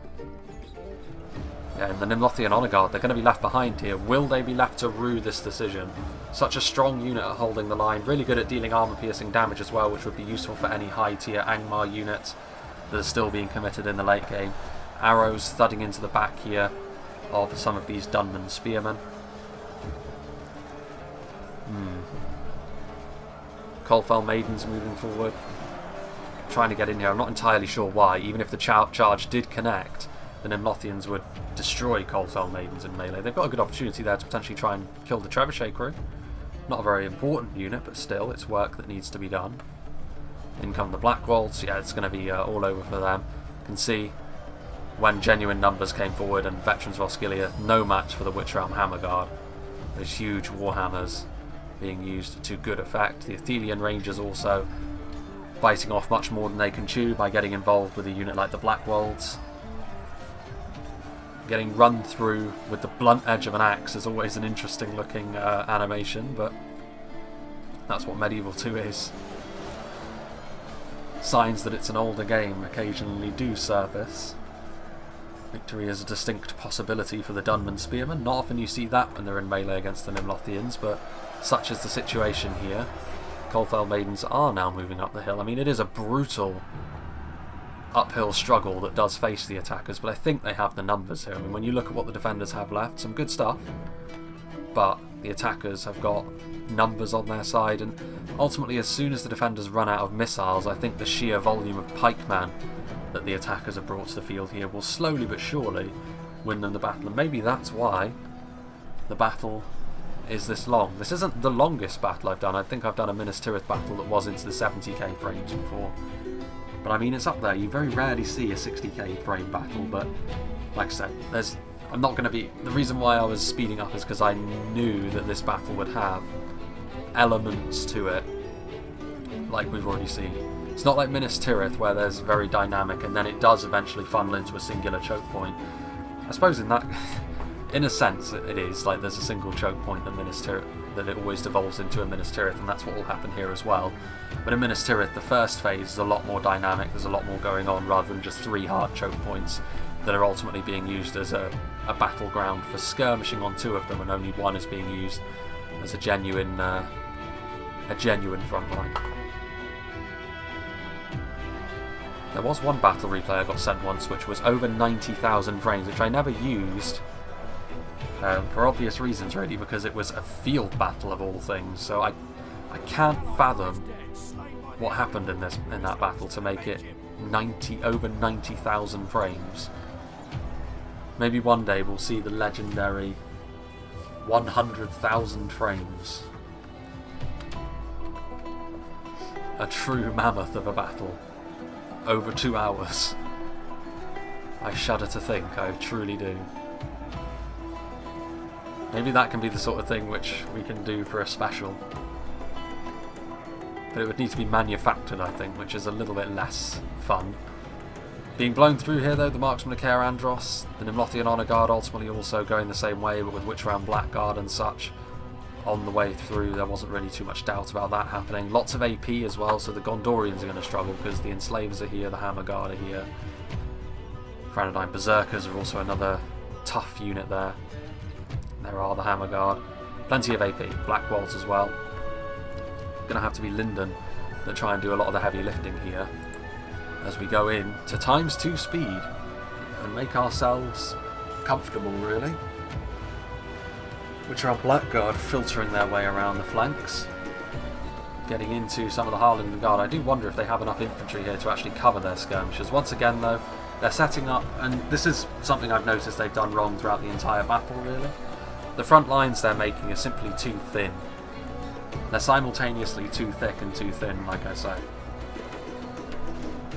Speaker 1: Yeah, and the Nimlothian Honour Guard, they're going to be left behind here. Will they be left to rue this decision? Such a strong unit at holding the line, really good at dealing armour-piercing damage as well, which would be useful for any high-tier Angmar units that are still being committed in the late game. Arrows thudding into the back here of some of these Dunman spearmen. Coalfell Maidens moving forward, trying to get in here. I'm not entirely sure why. Even if the charge did connect, the Nimlothians would destroy Coalfell Maidens in melee. They've got a good opportunity there to potentially try and kill the Trebuchet crew. Not a very important unit, but still, it's work that needs to be done. In come the Blackwolds. Yeah, it's going to be all over for them. You can see when genuine numbers came forward, and Veterans of Osgiliath, no match for the Witchrealm Hammer Guard. Those huge warhammers being used to good effect. The Athelian Rangers also biting off much more than they can chew by getting involved with a unit like the Blackwolds. Getting run through with the blunt edge of an axe is always an interesting looking animation, but that's what Medieval 2 is. signs that it's an older game occasionally do surface. Victory is a distinct possibility for the Dunman Spearmen. Not often you see that when they're in melee against the Nimlothians, but such is the situation here. Coldfell Maidens are now moving up the hill. I mean, it is a brutal uphill struggle that does face the attackers, but I think they have the numbers here. I mean, when you look at what the defenders have left, some good stuff, but the attackers have got numbers on their side, and ultimately as soon as the defenders run out of missiles, I think the sheer volume of pikemen that the attackers have brought to the field here will slowly but surely win them the battle, and maybe that's why the battle is this long. This isn't the longest battle I've done. I think I've done a Minas Tirith battle that was into the 70k frames before, but I mean, it's up there. You very rarely see a 60k frame battle, but like I said, I'm not going to be... The reason why I was speeding up is because I knew that this battle would have elements to it, like we've already seen. It's not like Minas Tirith, where there's very dynamic, and then it does eventually funnel into a singular choke point. I suppose in that... in a sense, it is. Like, there's a single choke point that Minas Tirith, that it always devolves into in Minas Tirith, and that's what will happen here as well. But in Minas Tirith, the first phase is a lot more dynamic, there's a lot more going on, rather than just 3 hard choke points that are ultimately being used as a battleground for skirmishing on 2 of them, and only 1 is being used as a genuine front line. There was one battle replay I got sent once which was over 90,000 frames, which I never used for obvious reasons, really, because it was a field battle of all things. So I can't fathom what happened in that battle to make it over 90,000 frames. Maybe one day we'll see the legendary 100,000 frames. A true mammoth of a battle. Over 2 hours. I shudder to think, I truly do. Maybe that can be the sort of thing which we can do for a special. But it would need to be manufactured, I think, which is a little bit less fun. Being blown through here, though, the Marksman of Caer Andros, the Nimlothian Honour Guard ultimately also going the same way, but with Witchround Blackguard and such on the way through. There wasn't really too much doubt about that happening. Lots of AP as well, so the Gondorians are going to struggle because the Enslavers are here, the Hammer Guard are here. Granadine Berserkers are also another tough unit there. There are the Hammer Guard. Plenty of AP. Black Walls as well. Going to have to be Lindon that try and do a lot of the heavy lifting here as we go in to ×2 speed and make ourselves comfortable, really. Which are our Blackguard filtering their way around the flanks, getting into some of the Harland Guard. I do wonder if they have enough infantry here to actually cover their skirmishers. Once again, though, they're setting up, and this is something I've noticed they've done wrong throughout the entire battle, really. The front lines they're making are simply too thin. They're simultaneously too thick and too thin, like I say.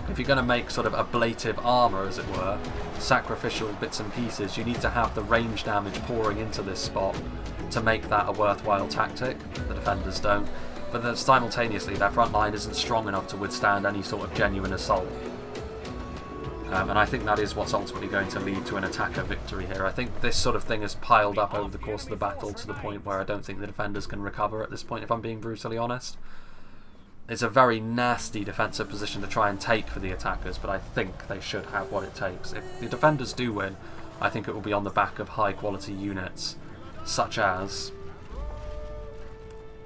Speaker 1: If you're going to make sort of ablative armour, as it were, sacrificial bits and pieces, you need to have the range damage pouring into this spot to make that a worthwhile tactic. The defenders don't. But simultaneously, their front line isn't strong enough to withstand any sort of genuine assault. And I think that is what's ultimately going to lead to an attacker victory here. I think this sort of thing has piled up over the course of the battle to the point where I don't think the defenders can recover at this point, if I'm being brutally honest. It's a very nasty defensive position to try and take for the attackers, but I think they should have what it takes. If the defenders do win, I think it will be on the back of high quality units, such as...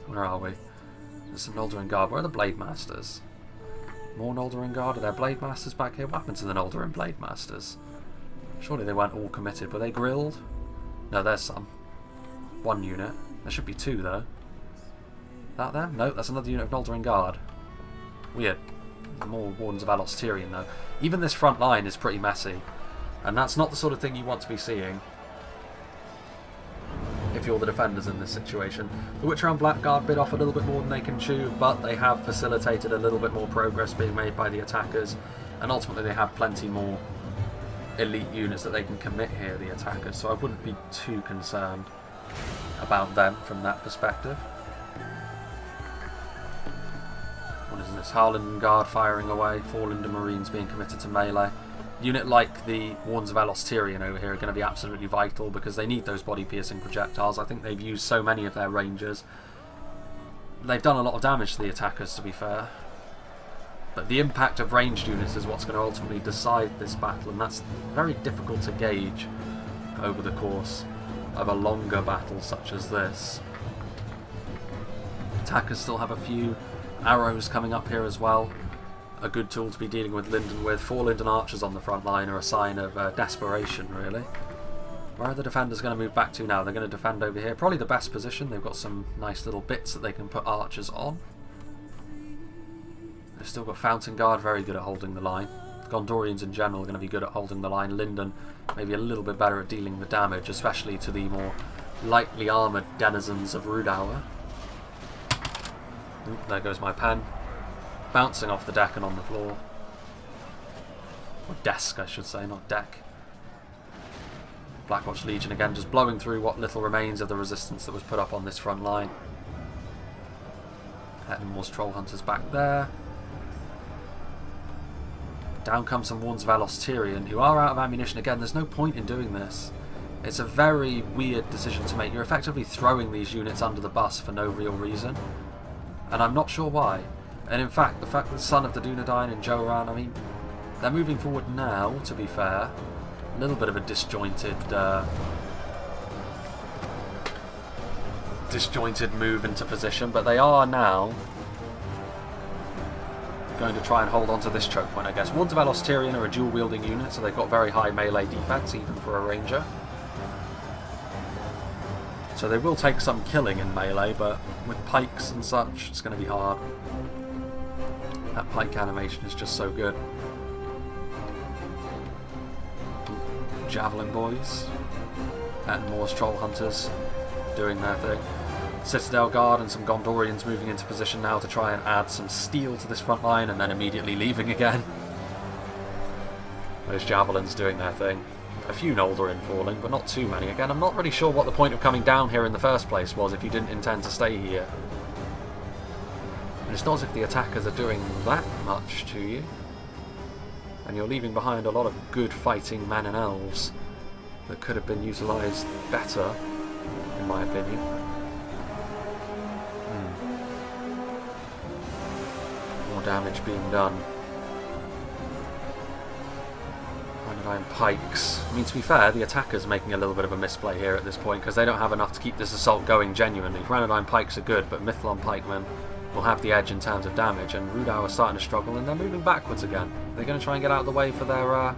Speaker 1: Where are we? There's some Noldorin Guard. Where are the Blade Masters? More Noldorin Guard? Are there Blade Masters back here? What happened to the Noldorin Blade Masters? Surely they weren't all committed. Were they grilled? No, there's some. 1 unit. There should be 2 though. That them? No, that's another unit of Noldorin Guard. Weird. More Wardens of Alos Tyrion though. Even this front line is pretty messy. And that's not the sort of thing you want to be seeing if you're the defenders in this situation. The Witchround Blackguard bit off a little bit more than they can chew, but they have facilitated a little bit more progress being made by the attackers, and ultimately they have plenty more elite units that they can commit here, the attackers, so I wouldn't be too concerned about them from that perspective. What is this? Harland Guard firing away, 4 Lindon Marines being committed to melee. Unit like the Wardens of Alos Tyrion over here are going to be absolutely vital because they need those body-piercing projectiles. I think they've used so many of their rangers. They've done a lot of damage to the attackers, to be fair. But the impact of ranged units is what's going to ultimately decide this battle, and that's very difficult to gauge over the course of a longer battle such as this. Attackers still have a few arrows coming up here as well. A good tool to be dealing with Lindon with. 4 Lindon archers on the front line are a sign of desperation, really. Where are the defenders going to move back to now? They're going to defend over here. Probably the best position. They've got some nice little bits that they can put archers on. They've still got Fountain Guard, very good at holding the line. Gondorians in general are going to be good at holding the line. Lindon maybe a little bit better at dealing the damage, especially to the more lightly armoured denizens of Rhudaur. There goes my pen. Bouncing off the deck and on the floor. Or desk, I should say, not deck. Blackwatch Legion again, just blowing through what little remains of the resistance that was put up on this front line. Edinburgh's Troll Hunters back there. Down comes some Warns of Tyrion, who are out of ammunition again. There's no point in doing this. It's a very weird decision to make. You're effectively throwing these units under the bus for no real reason. And I'm not sure why. And in fact, the fact that Son of the Dunedain and Joran, I mean, they're moving forward now, to be fair. A little bit of a disjointed move into position, but they are now going to try and hold on to this choke point, I guess. Warns of Tyrion are a dual-wielding unit, so they've got very high melee defense, even for a ranger. So they will take some killing in melee, but with pikes and such, it's going to be hard. That pike animation is just so good. Javelin boys and Moore's Troll Hunters doing their thing. Citadel Guard and some Gondorians moving into position now to try and add some steel to this front line, and then immediately leaving again. Those Javelins doing their thing. A few Noldorin falling, but not too many. Again, I'm not really sure what the point of coming down here in the first place was if you didn't intend to stay here. And it's not as if the attackers are doing that much to you. And you're leaving behind a lot of good fighting men and elves that could have been utilised better, in my opinion. More damage being done. Iron pikes. I mean, to be fair, the attackers making a little bit of a misplay here at this point because they don't have enough to keep this assault going genuinely. Granadine pikes are good, but Mithlon pikemen will have the edge in terms of damage, and Rhudaur are starting to struggle, and they're moving backwards again. They're going to try and get out of the way for their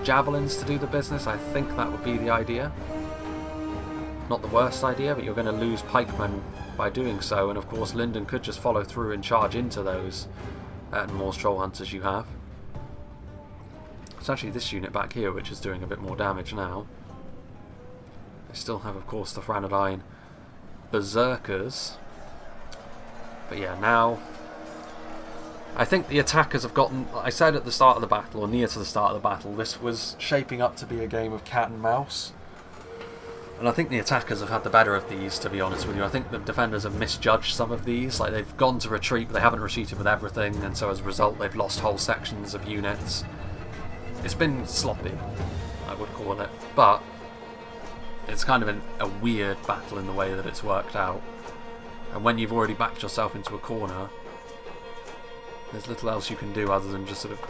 Speaker 1: javelins to do the business. I think that would be the idea. Not the worst idea, but you're going to lose pikemen by doing so, and of course Lindon could just follow through and charge into those Moore's Troll Hunters you have. It's actually this unit back here which is doing a bit more damage now. They still have, of course, the Franadine Berserkers. But yeah, now I think the attackers have gotten... I said at the start of the battle, or near to the start of the battle, this was shaping up to be a game of cat and mouse. And I think the attackers have had the better of these, to be honest with you. I think the defenders have misjudged some of these. Like, they've gone to retreat, but they haven't retreated with everything, and so as a result they've lost whole sections of units. It's been sloppy, I would call it, but it's kind of a weird battle in the way that it's worked out. And when you've already backed yourself into a corner, there's little else you can do other than just sort of...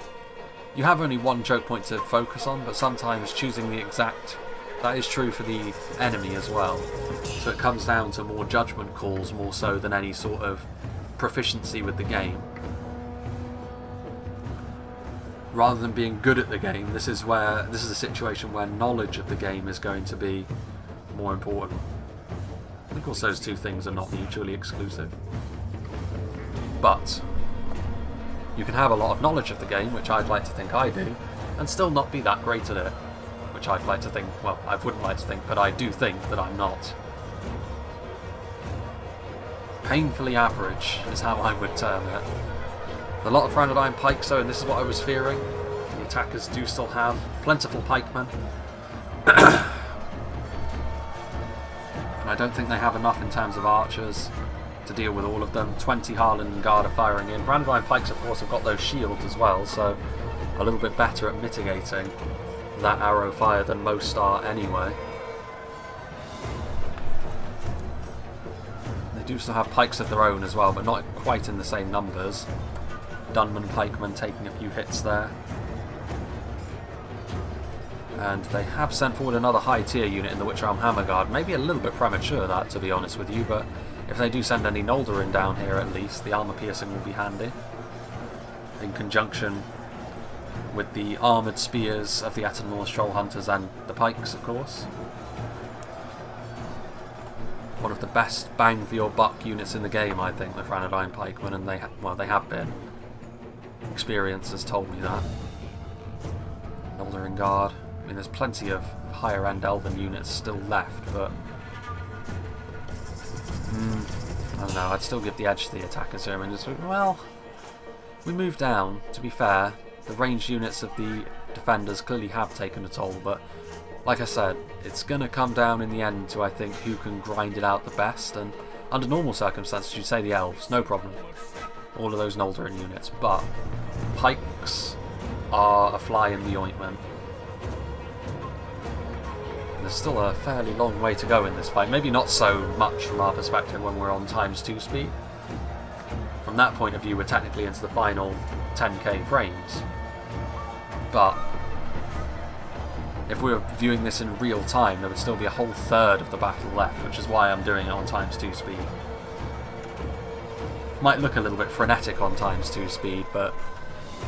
Speaker 1: You have only one choke point to focus on, but sometimes choosing the exact... That is true for the enemy as well. So it comes down to more judgment calls more so than any sort of proficiency with the game. Rather than being good at the game, this is a situation where knowledge of the game is going to be more important. Of course, those two things are not mutually exclusive. But you can have a lot of knowledge of the game, which I'd like to think I do, and still not be that great at it. Which I'd like to think, well, I wouldn't like to think, but I do think that I'm not. Painfully average is how I would term it. A lot of Franadine pikes though, and this is what I was fearing. The attackers do still have plentiful pikemen. And I don't think they have enough in terms of archers to deal with all of them. 20 Harlan Guard are firing in. Franadine pikes, of course, have got those shields as well, so a little bit better at mitigating that arrow fire than most are anyway. They do still have pikes of their own as well, but not quite in the same numbers. Dunman pikemen taking a few hits there. And they have sent forward another high tier unit in the Witcher Arm Hammer Guard. Maybe a little bit premature, that, to be honest with you, but if they do send any Noldorin down here at least, the armor piercing will be handy. In conjunction with the armoured spears of the Etenmore Troll Hunters and the pikes, of course. One of the best bang for your buck units in the game, I think, the Rhudaur pikemen, and they have been. Experience has told me that. Noldorin Guard. I mean, there's plenty of higher end Elven units still left, but I don't know. I'd still give the edge to the attackers here. I mean, well, we moved down. To be fair, the ranged units of the defenders clearly have taken a toll, but like I said, it's going to come down in the end to, I think, who can grind it out the best, and under normal circumstances you'd say the elves, no problem. All of those Noldorin units, but pikes are a fly in the ointment. There's still a fairly long way to go in this fight, maybe not so much from our perspective when we're on ×2 speed. From that point of view, we're technically into the final 10k frames. But if we were viewing this in real time, there would still be a whole third of the battle left, which is why I'm doing it on ×2 speed. Might look a little bit frenetic on ×2 speed, but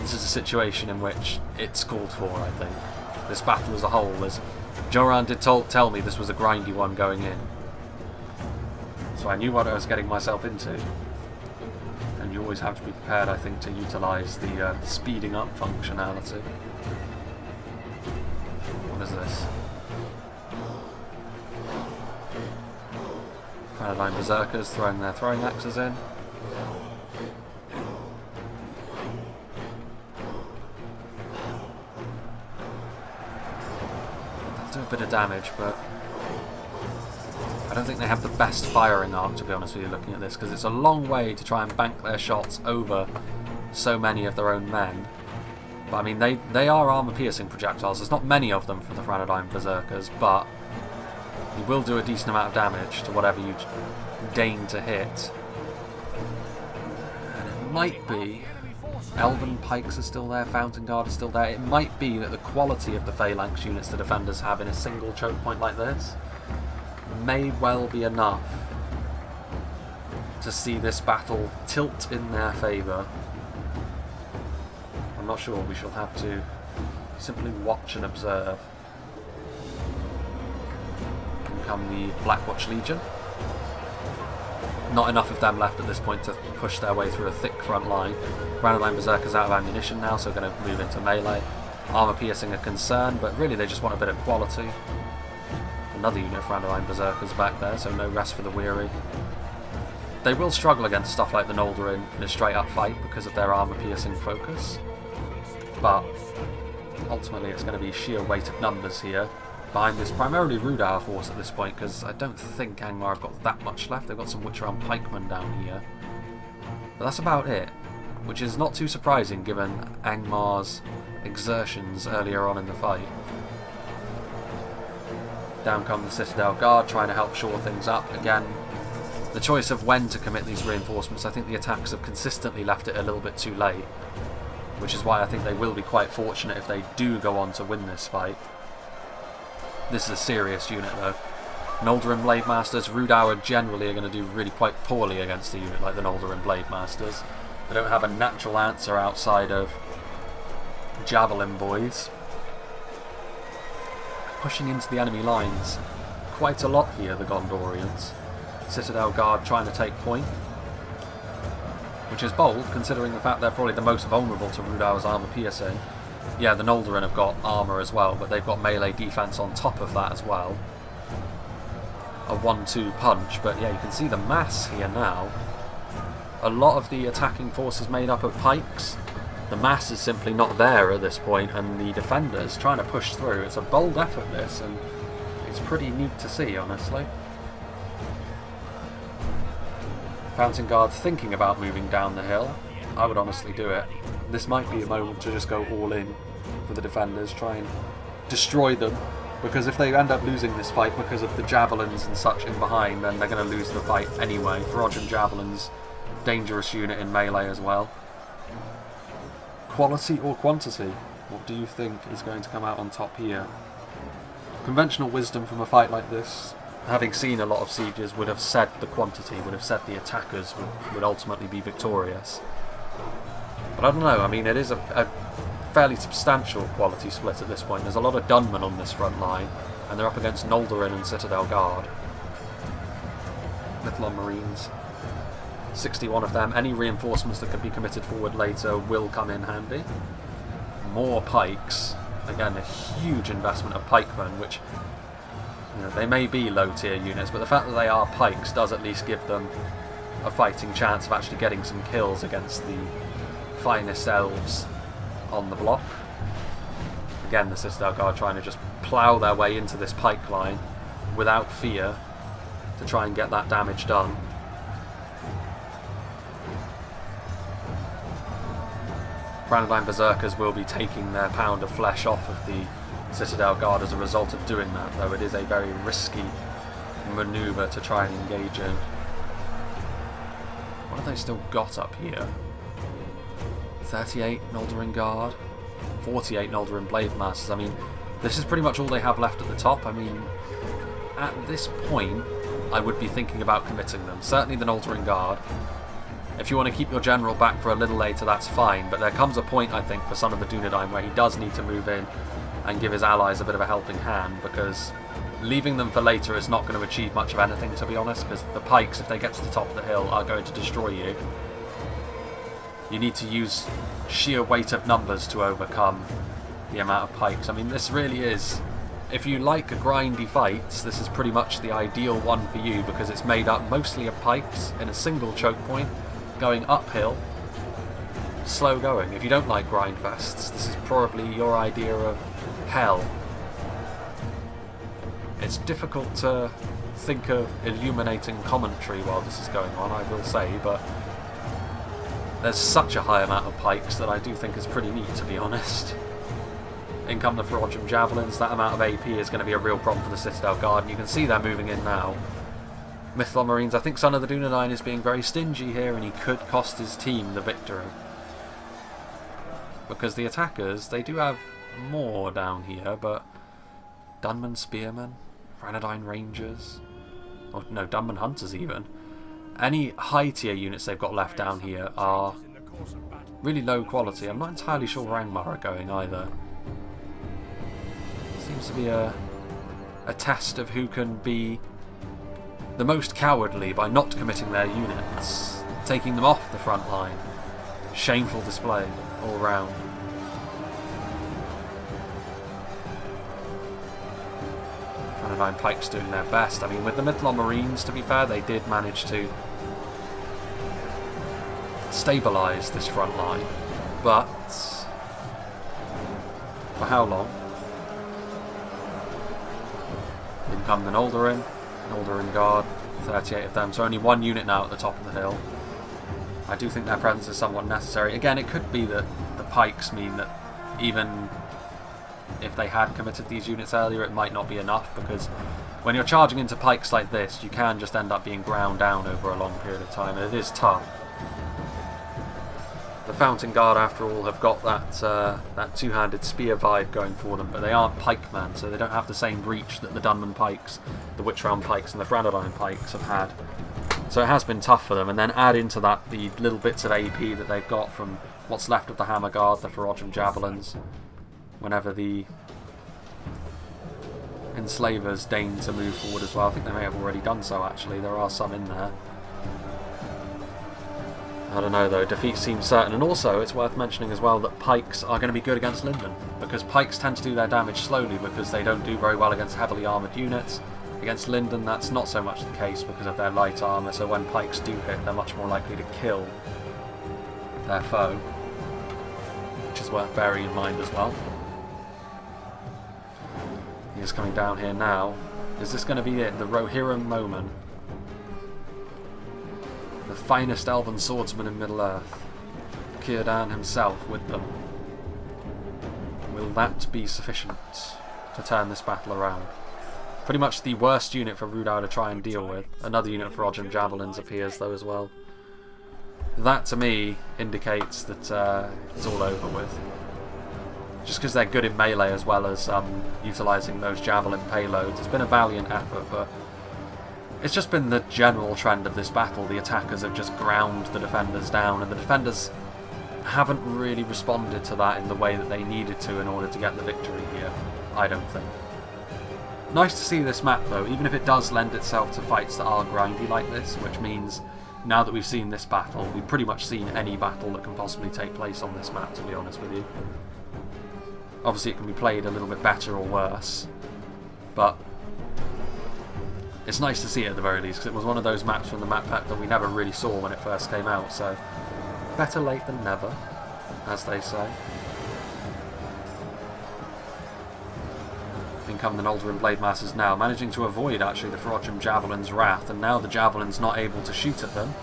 Speaker 1: this is a situation in which it's called for, I think. This battle as a whole, as Joran did tell me this was a grindy one going in. So I knew what I was getting myself into. And you always have to be prepared, I think, to utilise the speeding up functionality. What is this? Rhudaur Berserkers throwing their throwing axes in. They'll do a bit of damage, but I don't think they have the best firing arc, to be honest with you, looking at this, because it's a long way to try and bank their shots over so many of their own men. But I mean, they are armor-piercing projectiles. There's not many of them for the Rhudaur Berserkers, but you will do a decent amount of damage to whatever you deign to hit. And it might be Elven Pikes are still there, Fountain Guard is still there. It might be that the quality of the Phalanx units the defenders have in a single choke point like this may well be enough to see this battle tilt in their favour. I'm not sure. We shall have to simply watch and observe. In come the Blackwatch Legion. Not enough of them left at this point to push their way through a thick front line. Rhudaur Berserkers out of ammunition now, so going to move into melee. Armour piercing a concern, but really they just want a bit of quality. Another unit of Rhudaur Berserkers back there, so no rest for the weary. They will struggle against stuff like the Noldorin in a straight up fight because of their armour piercing focus. But ultimately it's going to be sheer weight of numbers here behind this primarily Rhudaur force at this point, because I don't think Angmar have got that much left. They've got some Witcher Arm pikemen down here. But that's about it, which is not too surprising given Angmar's exertions earlier on in the fight. Down come the Citadel Guard, trying to help shore things up. Again, the choice of when to commit these reinforcements, I think the attacks have consistently left it a little bit too late, which is why I think they will be quite fortunate if they do go on to win this fight. This is a serious unit though. Noldorin Blade Masters, Rhudaur generally are going to do really quite poorly against a unit like the Noldorin Blade Masters. They don't have a natural answer outside of Javelin Boys. Pushing into the enemy lines quite a lot here, the Gondorians. Citadel Guard trying to take point, which is bold considering the fact they're probably the most vulnerable to Rhudaur's armour piercing. Yeah, the Noldorin have got armour as well, but they've got melee defense on top of that as well. A 1-2 punch, but yeah, you can see the mass here now. A lot of the attacking force is made up of pikes. The mass is simply not there at this point, and the defenders trying to push through. It's a bold effort, this, and it's pretty neat to see, honestly. Fountain Guard thinking about moving down the hill. I would honestly do it. This might be a moment to just go all in for the defenders, try and destroy them, because if they end up losing this fight because of the javelins and such in behind, then they're going to lose the fight anyway. Ferodran Javelins, dangerous unit in melee as well. quality or quantity? What do you think is going to come out on top here? Conventional wisdom from a fight like this, having seen a lot of sieges, would have said the quantity, would have said the attackers would ultimately be victorious. But I don't know, I mean, it is a fairly substantial quality split at this point. There's a lot of gunmen on this front line, and they're up against Noldorin and Citadel Guard. Little on Marines. 61 of them. Any reinforcements that could be committed forward later will come in handy. More pikes. Again, a huge investment of pikemen, which, you know, they may be low tier units, but the fact that they are pikes does at least give them a fighting chance of actually getting some kills against the finest elves on the block. Again, the Citadel Guard trying to just plough their way into this pike line without fear to try and get that damage done. Rhudaur Berserkers will be taking their pound of flesh off of the Citadel Guard as a result of doing that, though it is a very risky manoeuvre to try and engage in. What have they still got up here? 38 Noldorin Guard, 48 Noldorin Blade Masters. I mean, this is pretty much all they have left at the top. I mean, at this point, I would be thinking about committing them. Certainly the Noldorin Guard. If you want to keep your general back for a little later, that's fine, but there comes a point, I think, for Son of the Dunedain where he does need to move in and give his allies a bit of a helping hand, because leaving them for later is not going to achieve much of anything, to be honest, because the pikes, if they get to the top of the hill, are going to destroy you. You need to use sheer weight of numbers to overcome the amount of pikes. I mean, this really is, if you like grindy fights, this is pretty much the ideal one for you, because it's made up mostly of pikes in a single choke point, going uphill, slow going. If you don't like grind fests, this is probably your idea of hell. It's difficult to think of illuminating commentary while this is going on, I will say, but there's such a high amount of pikes that I do think is pretty neat, to be honest. In come the Reforged Javelins. That amount of AP is going to be a real problem for the Citadel Guard, and you can see they're moving in now. Mythlon Marines, I think Son of the Dunedain is being very stingy here, and he could cost his team the victory. Because the attackers, they do have more down here, but Dunman Spearmen, Rhudaur Rangers, or no, Dunman Hunters even. Any high tier units they've got left down here are really low quality. I'm not entirely sure where Angmar are going either. Seems to be a test of who can be the most cowardly by not committing their units, taking them off the front line. Shameful display all round. Rhudaur Pikes doing their best. I mean, with the Mythlon Marines, to be fair, they did manage to stabilise this front line, but for how long? In come the Noldorin Guard, 38 of them, so only one unit now at the top of the hill. I do think their presence is somewhat necessary. Again, it could be that the pikes mean that even if they had committed these units earlier, it might not be enough, because when you're charging into pikes like this, you can just end up being ground down over a long period of time, and it is tough. The Fountain Guard, after all, have got that two-handed spear vibe going for them, but they aren't pikemen, so they don't have the same reach that the Dunman Pikes, the Witchround Pikes and the Rhudaur Pikes have had. So it has been tough for them, and then add into that the little bits of AP that they've got from what's left of the Hammer Guard, the Reforged Javelins, whenever the Enslavers deign to move forward as well. I think they may have already done so, actually. There are some in there. I don't know though, defeat seems certain, and also it's worth mentioning as well that pikes are going to be good against Lindon, because pikes tend to do their damage slowly because they don't do very well against heavily armoured units. Against Lindon that's not so much the case because of their light armour, so when pikes do hit they're much more likely to kill their foe, which is worth bearing in mind as well. He's coming down here now. Is this going to be it, the Rohirrim moment? The finest elven swordsman in Middle-earth, Círdan himself with them. Will that be sufficient to turn this battle around? Pretty much the worst unit for Rhudaur to try and deal with. Another unit for Reforged Javelins appears though as well. that to me indicates that it's all over with. Just because they're good in melee as well as utilising those javelin payloads. It's been a valiant effort, but it's just been the general trend of this battle. The attackers have just ground the defenders down, and the defenders haven't really responded to that in the way that they needed to in order to get the victory here, I don't think. Nice to see this map though, even if it does lend itself to fights that are grindy like this, which means now that we've seen this battle, we've pretty much seen any battle that can possibly take place on this map, to be honest with you. Obviously it can be played a little bit better or worse, but it's nice to see it at the very least, because it was one of those maps from the map pack that we never really saw when it first came out, so better late than never, as they say. In come the Noldorin Blade Masters now, managing to avoid actually the Ferocium Javelin's wrath, and now the Javelin's not able to shoot at them.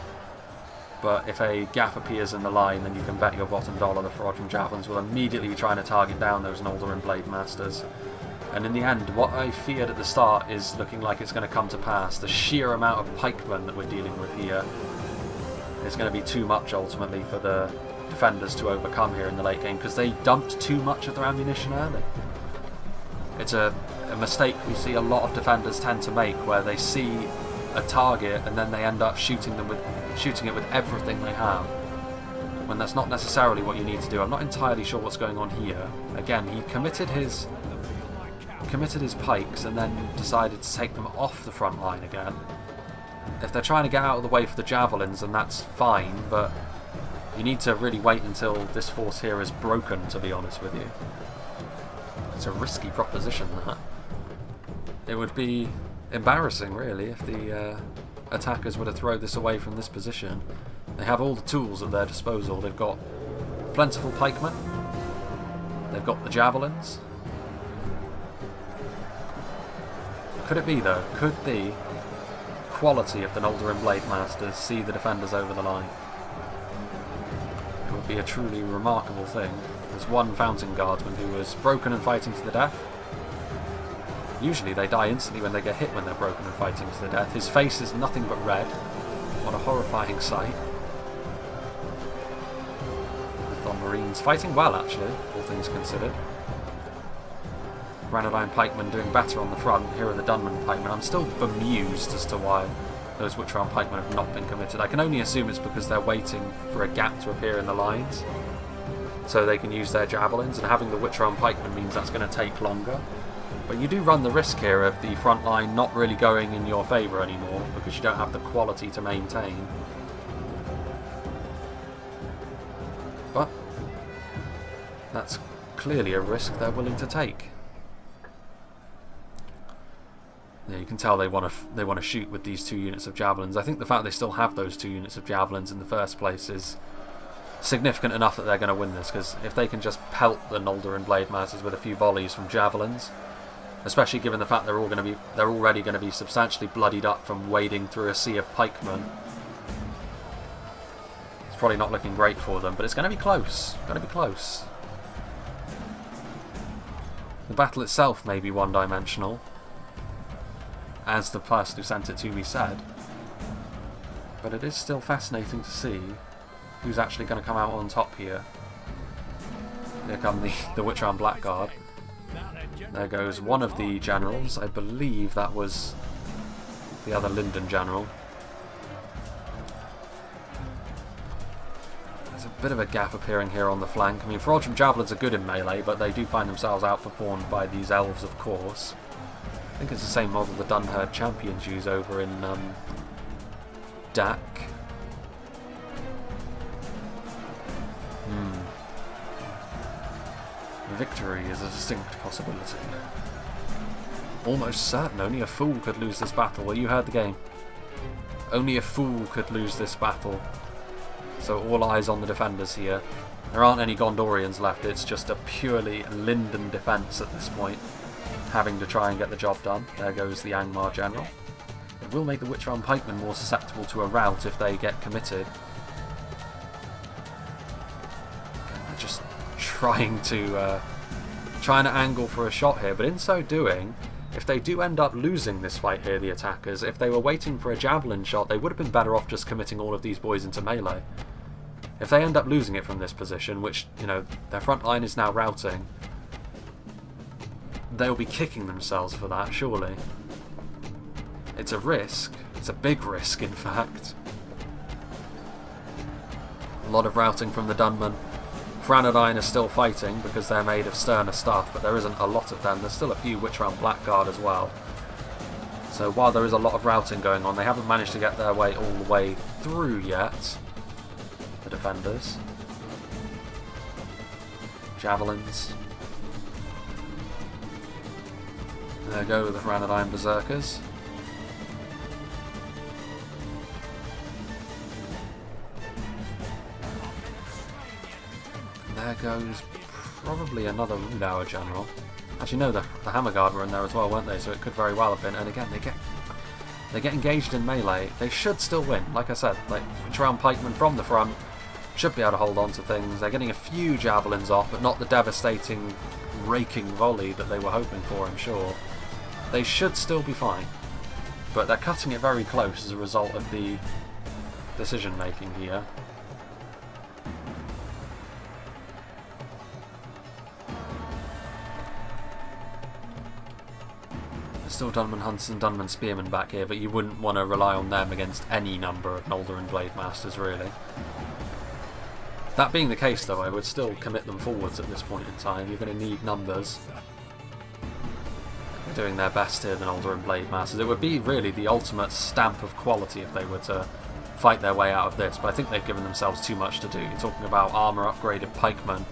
Speaker 1: But if a gap appears in the line, then you can bet your bottom dollar the Ferocium Javelins will immediately be trying to target down those Noldorin Blade Masters. And in the end, what I feared at the start is looking like it's going to come to pass. The sheer amount of pikemen that we're dealing with here is going to be too much ultimately for the defenders to overcome here in the late game, because they dumped too much of their ammunition early. It's a mistake we see a lot of defenders tend to make, where they see a target and then they end up shooting it with everything they have, when that's not necessarily what you need to do. I'm not entirely sure what's going on here. Again, he committed his pikes and then decided to take them off the front line again. If they're trying to get out of the way for the javelins, then that's fine, but you need to really wait until this force here is broken, to be honest with you. It's a risky proposition, that. It would be embarrassing, really, if the attackers were to throw this away from this position. They have all the tools at their disposal. They've got plentiful pikemen. They've got the javelins. Could it be, though? Could the quality of the Noldorin Blade Masters see the defenders over the line? It would be a truly remarkable thing. There's one Fountain Guardsman who was broken and fighting to the death. Usually they die instantly when they get hit when they're broken and fighting to the death. His face is nothing but red. What a horrifying sight. The Marines fighting well, actually, all things considered. Granadine pikemen doing better on the front. Here are the Dunman pikemen. I'm still bemused as to why those Witcheron pikemen have not been committed. I can only assume it's because they're waiting for a gap to appear in the lines so they can use their javelins, and having the Witcheron pikemen means that's going to take longer. But you do run the risk here of the front line not really going in your favour anymore, because you don't have the quality to maintain. But that's clearly a risk they're willing to take. Yeah, you can tell they want to shoot with these 2 units of javelins. I think the fact they still have those 2 units of javelins in the first place is significant enough that they're going to win this, because if they can just pelt the Noldorin Blade Masters with a few volleys from javelins, especially given the fact they're already going to be substantially bloodied up from wading through a sea of pikemen, it's probably not looking great for them, but it's going to be close. Going to be close. The battle itself may be one-dimensional, as the person who sent it to me said, but it is still fascinating to see who's actually going to come out on top here. Here come the Witcheron Blackguard. There goes one of the generals. I believe that was the other Lindon general. There's a bit of a gap appearing here on the flank. I mean, Ferocium Javelins are good in melee, but they do find themselves outperformed by these elves, of course. I think it's the same model the Dunherd champions use over in DAC. Victory is a distinct possibility. Almost certain. Only a fool could lose this battle. Well, you heard the game. Only a fool could lose this battle. So all eyes on the defenders here. There aren't any Gondorians left. It's just a purely Lindon defence at this point, having to try and get the job done. There goes the Angmar general. It will make the Witcheron pikemen more susceptible to a rout if they get committed. They're just trying to angle for a shot here, but in so doing, if they do end up losing this fight here, the attackers, if they were waiting for a javelin shot, they would have been better off just committing all of these boys into melee. If they end up losing it from this position, which, you know, their front line is now routing, they'll be kicking themselves for that, surely. It's a risk. It's a big risk, in fact. A lot of routing from the Dunman. Rhudaur are still fighting because they're made of sterner stuff, but there isn't a lot of them. There's still a few Witchround Blackguard as well. So while there is a lot of routing going on, they haven't managed to get their way all the way through yet. The defenders. Javelins. There go the Rhudaur Berserkers. There goes probably another Rhudaur general. Actually, no, the Hammer Guard were in there as well, weren't they? So it could very well have been. And again, they get engaged in melee. They should still win. Like I said, like Witchround Pikemen from the front should be able to hold on to things. They're getting a few javelins off, but not the devastating, raking volley that they were hoping for, I'm sure. They should still be fine. But they're cutting it very close as a result of the decision making here. Still Dunman Hunters and Dunman Spearmen back here, but you wouldn't want to rely on them against any number of Noldorin Blade Masters, really. That being the case, though, I would still commit them forwards at this point in time. You're going to need numbers. They're doing their best here, the Noldorin Blade Masters. It would be really the ultimate stamp of quality if they were to fight their way out of this, but I think they've given themselves too much to do. You're talking about armour upgraded pikemen,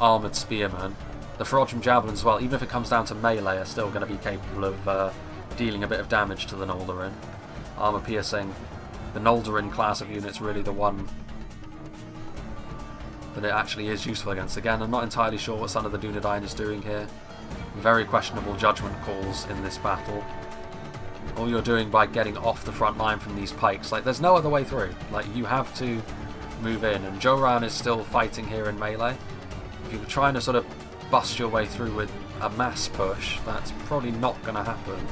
Speaker 1: armoured spearmen. The Reforged Javelins as well, even if it comes down to melee, are still going to be capable of dealing a bit of damage to the Noldorin. Armour piercing. The Noldorin class of unit's really the one that it actually is useful against. Again, I'm not entirely sure what Son of the Dunedain is doing here. Very questionable judgment calls in this battle. All you're doing by getting off the front line from these pikes, like, there's no other way through. Like, you have to move in, and Joran is still fighting here in melee. If you're trying to sort of bust your way through with a mass push, that's probably not going to happen.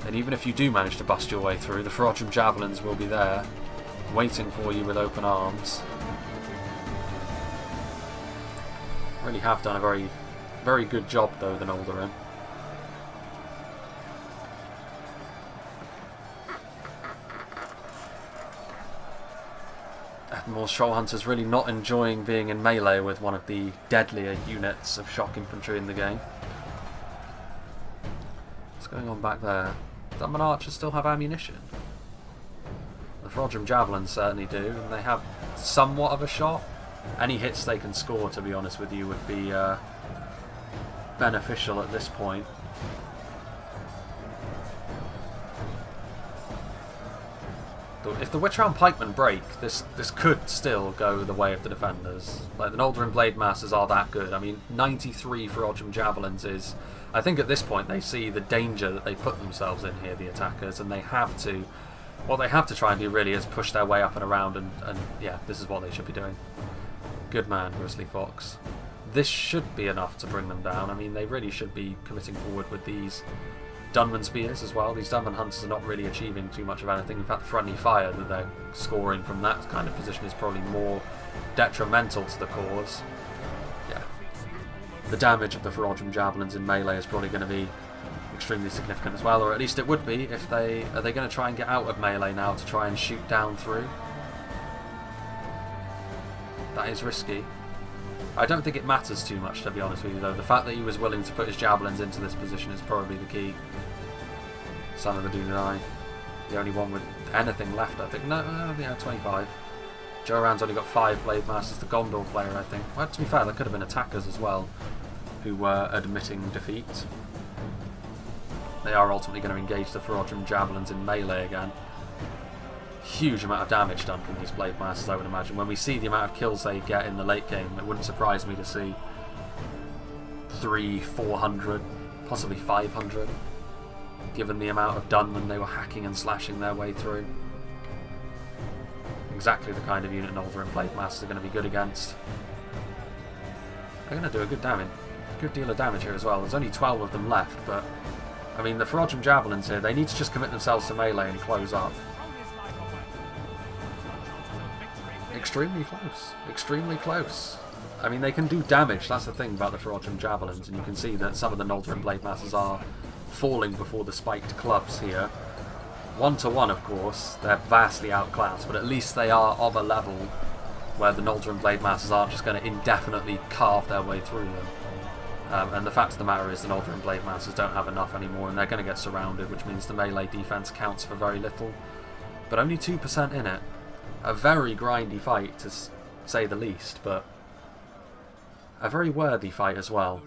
Speaker 1: And even if you do manage to bust your way through, the Reforged Javelins will be there, waiting for you with open arms. Really have done a very, very good job, though, the Noldorin. Admiral Shoal Hunter's really not enjoying being in melee with one of the deadlier units of shock infantry in the game. What's going on back there? Dunman Archers still have ammunition. The Reforged Javelins certainly do, and they have somewhat of a shot. Any hits they can score, to be honest with you, would be beneficial at this point. If the Witchround Pikemen break, this could still go the way of the defenders. Like, the Noldorin Blade Masters are that good. I mean, 93 Reforged Javelins is... I think at this point they see the danger that they put themselves in here, the attackers, and they have to... What they have to try and do really is push their way up and around, and yeah, this is what they should be doing. Good man, Grizzly Fox. This should be enough to bring them down. I mean, they really should be committing forward with these Dunman Spears as well. These Dunman Hunters are not really achieving too much of anything. In fact, the friendly fire that they're scoring from that kind of position is probably more detrimental to the cause. Yeah. The damage of the Reforged Javelins in melee is probably going to be extremely significant as well, or at least it would be if they... Are they going to try and get out of melee now to try and shoot down through? That is risky. I don't think it matters too much, to be honest with you, though. The fact that he was willing to put his javelins into this position is probably the key. Son of the Dunedain. The only one with anything left, I think. No, yeah, 25. Joran's only got 5 Blade Masters. The Gondor player, I think. Well, to be fair, there could have been attackers as well who were admitting defeat. They are ultimately going to engage the Reforged Javelins in melee again. Huge amount of damage done from these Blade Masters, I would imagine. When we see the amount of kills they get in the late game, it wouldn't surprise me to see 300-400, possibly 500, given the amount of Dunman they were hacking and slashing their way through. Exactly the kind of unit Noldorin Blade Masters are going to be good against. They're going to do a good deal of damage here as well. There's only 12 of them left, but I mean, the Reforged Javelins here, they need to just commit themselves to melee and close up. extremely close. Extremely close. I mean, they can do damage. That's the thing about the Ferocian Javelins, and you can see that some of the Noldorin Blade Masters are falling before the spiked clubs here. 1-to-1, of course, they're vastly outclassed, but at least they are of a level where the Noldorin Blade Masters aren't just going to indefinitely carve their way through them. And the fact of the matter is the Noldorin Blade Masters don't have enough anymore, and they're going to get surrounded, which means the melee defense counts for very little. But only 2% in it. A very grindy fight, to say the least, but a very worthy fight as well.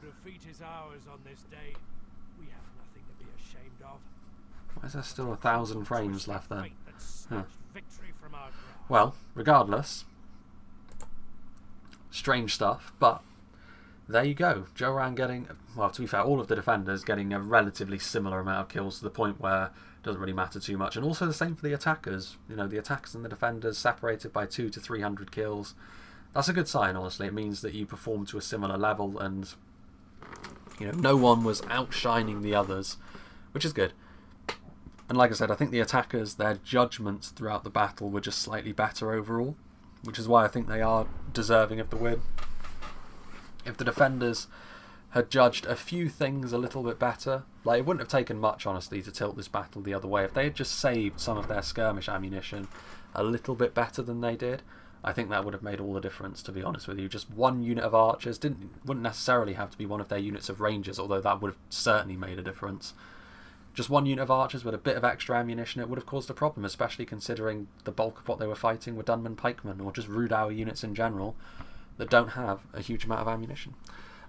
Speaker 1: Why is there still 1,000 frames left then? Huh. Well, regardless, strange stuff, but there you go. Joran getting, well, to be fair, all of the defenders getting a relatively similar amount of kills to the point where it doesn't really matter too much. And also the same for the attackers. You know, the attackers and the defenders separated by 200 to 300 kills. That's a good sign, honestly. It means that you perform to a similar level and, you know, no one was outshining the others, which is good. And like I said, I think the attackers, their judgments throughout the battle were just slightly better overall, which is why I think they are deserving of the win. If the defenders had judged a few things a little bit better, like it wouldn't have taken much, honestly, to tilt this battle the other way. If they had just saved some of their skirmish ammunition a little bit better than they did, I think that would have made all the difference, to be honest with you. Just one unit of archers wouldn't necessarily have to be one of their units of rangers, although that would have certainly made a difference. Just one unit of archers with a bit of extra ammunition, it would have caused a problem, especially considering the bulk of what they were fighting were Dunman pikemen, or just Rhudaur units in general, that don't have a huge amount of ammunition.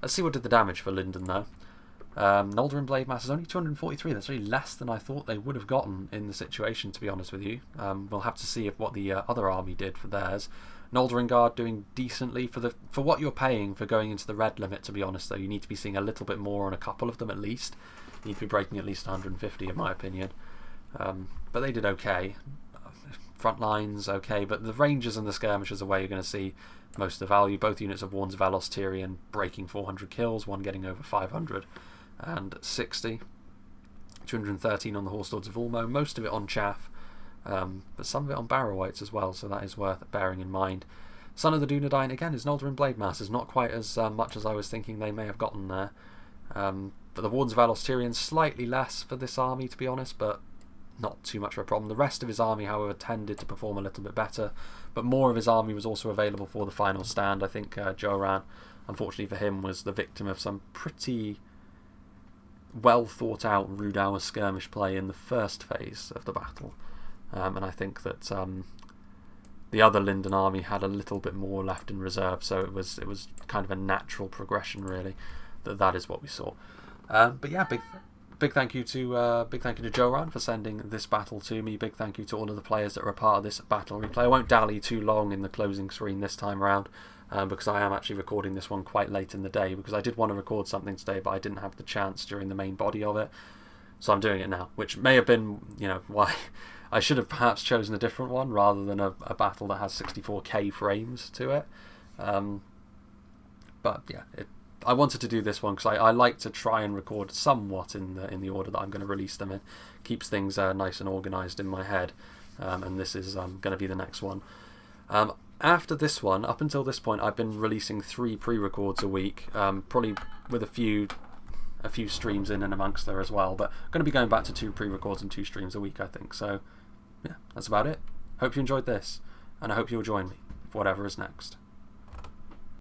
Speaker 1: Let's see what did the damage for Lindon, though. Noldorin Blade Masters only 243. That's really less than I thought they would have gotten in the situation, to be honest with you. We'll have to see what the other army did for theirs. Noldorin Guard doing decently for what you're paying for going into the red limit, to be honest, though. You need to be seeing a little bit more on a couple of them at least. You need to be breaking at least 150, in my opinion. But they did okay. Front lines, okay, but the rangers and the skirmishers are where you're going to see most of the value. Both units of Warren's Velos Tyrion breaking 400 kills, one getting over 560. 213 on the Horse Lords of Ulmo, most of it on chaff, but some of it on Barrow-wights as well, so that is worth bearing in mind. Son of the Dunedain, again, is Noldorin Blade Masters, not quite as much as I was thinking they may have gotten there. But the Warden's Velos Tyrion, slightly less for this army, to be honest, but not too much of a problem. The rest of his army, however, tended to perform a little bit better, but more of his army was also available for the final stand. I think Joran, unfortunately for him, was the victim of some pretty well thought out Rhudaur skirmish play in the first phase of the battle, and I think that the other Lindon army had a little bit more left in reserve, so it was kind of a natural progression, really, that is what we saw. But yeah, big thank you to Joran for sending this battle to me. Big thank you to all of the players that were a part of this battle replay. I won't dally too long in the closing screen this time around, because I am actually recording this one quite late in the day, because I did want to record something today, but I didn't have the chance during the main body of it, so I'm doing it now, which may have been, you know, why I should have perhaps chosen a different one rather than a battle that has 64k frames to it. But yeah, I wanted to do this one because I like to try and record somewhat in the order that I'm going to release them in. Keeps things nice and organised in my head, and this is going to be the next one. After this one, up until this point, I've been releasing 3 pre-records a week, probably with a few streams in and amongst there as well, but I'm going to be going back to 2 pre-records and 2 streams a week, I think. So yeah, that's about it. Hope you enjoyed this, and I hope you'll join me for whatever is next.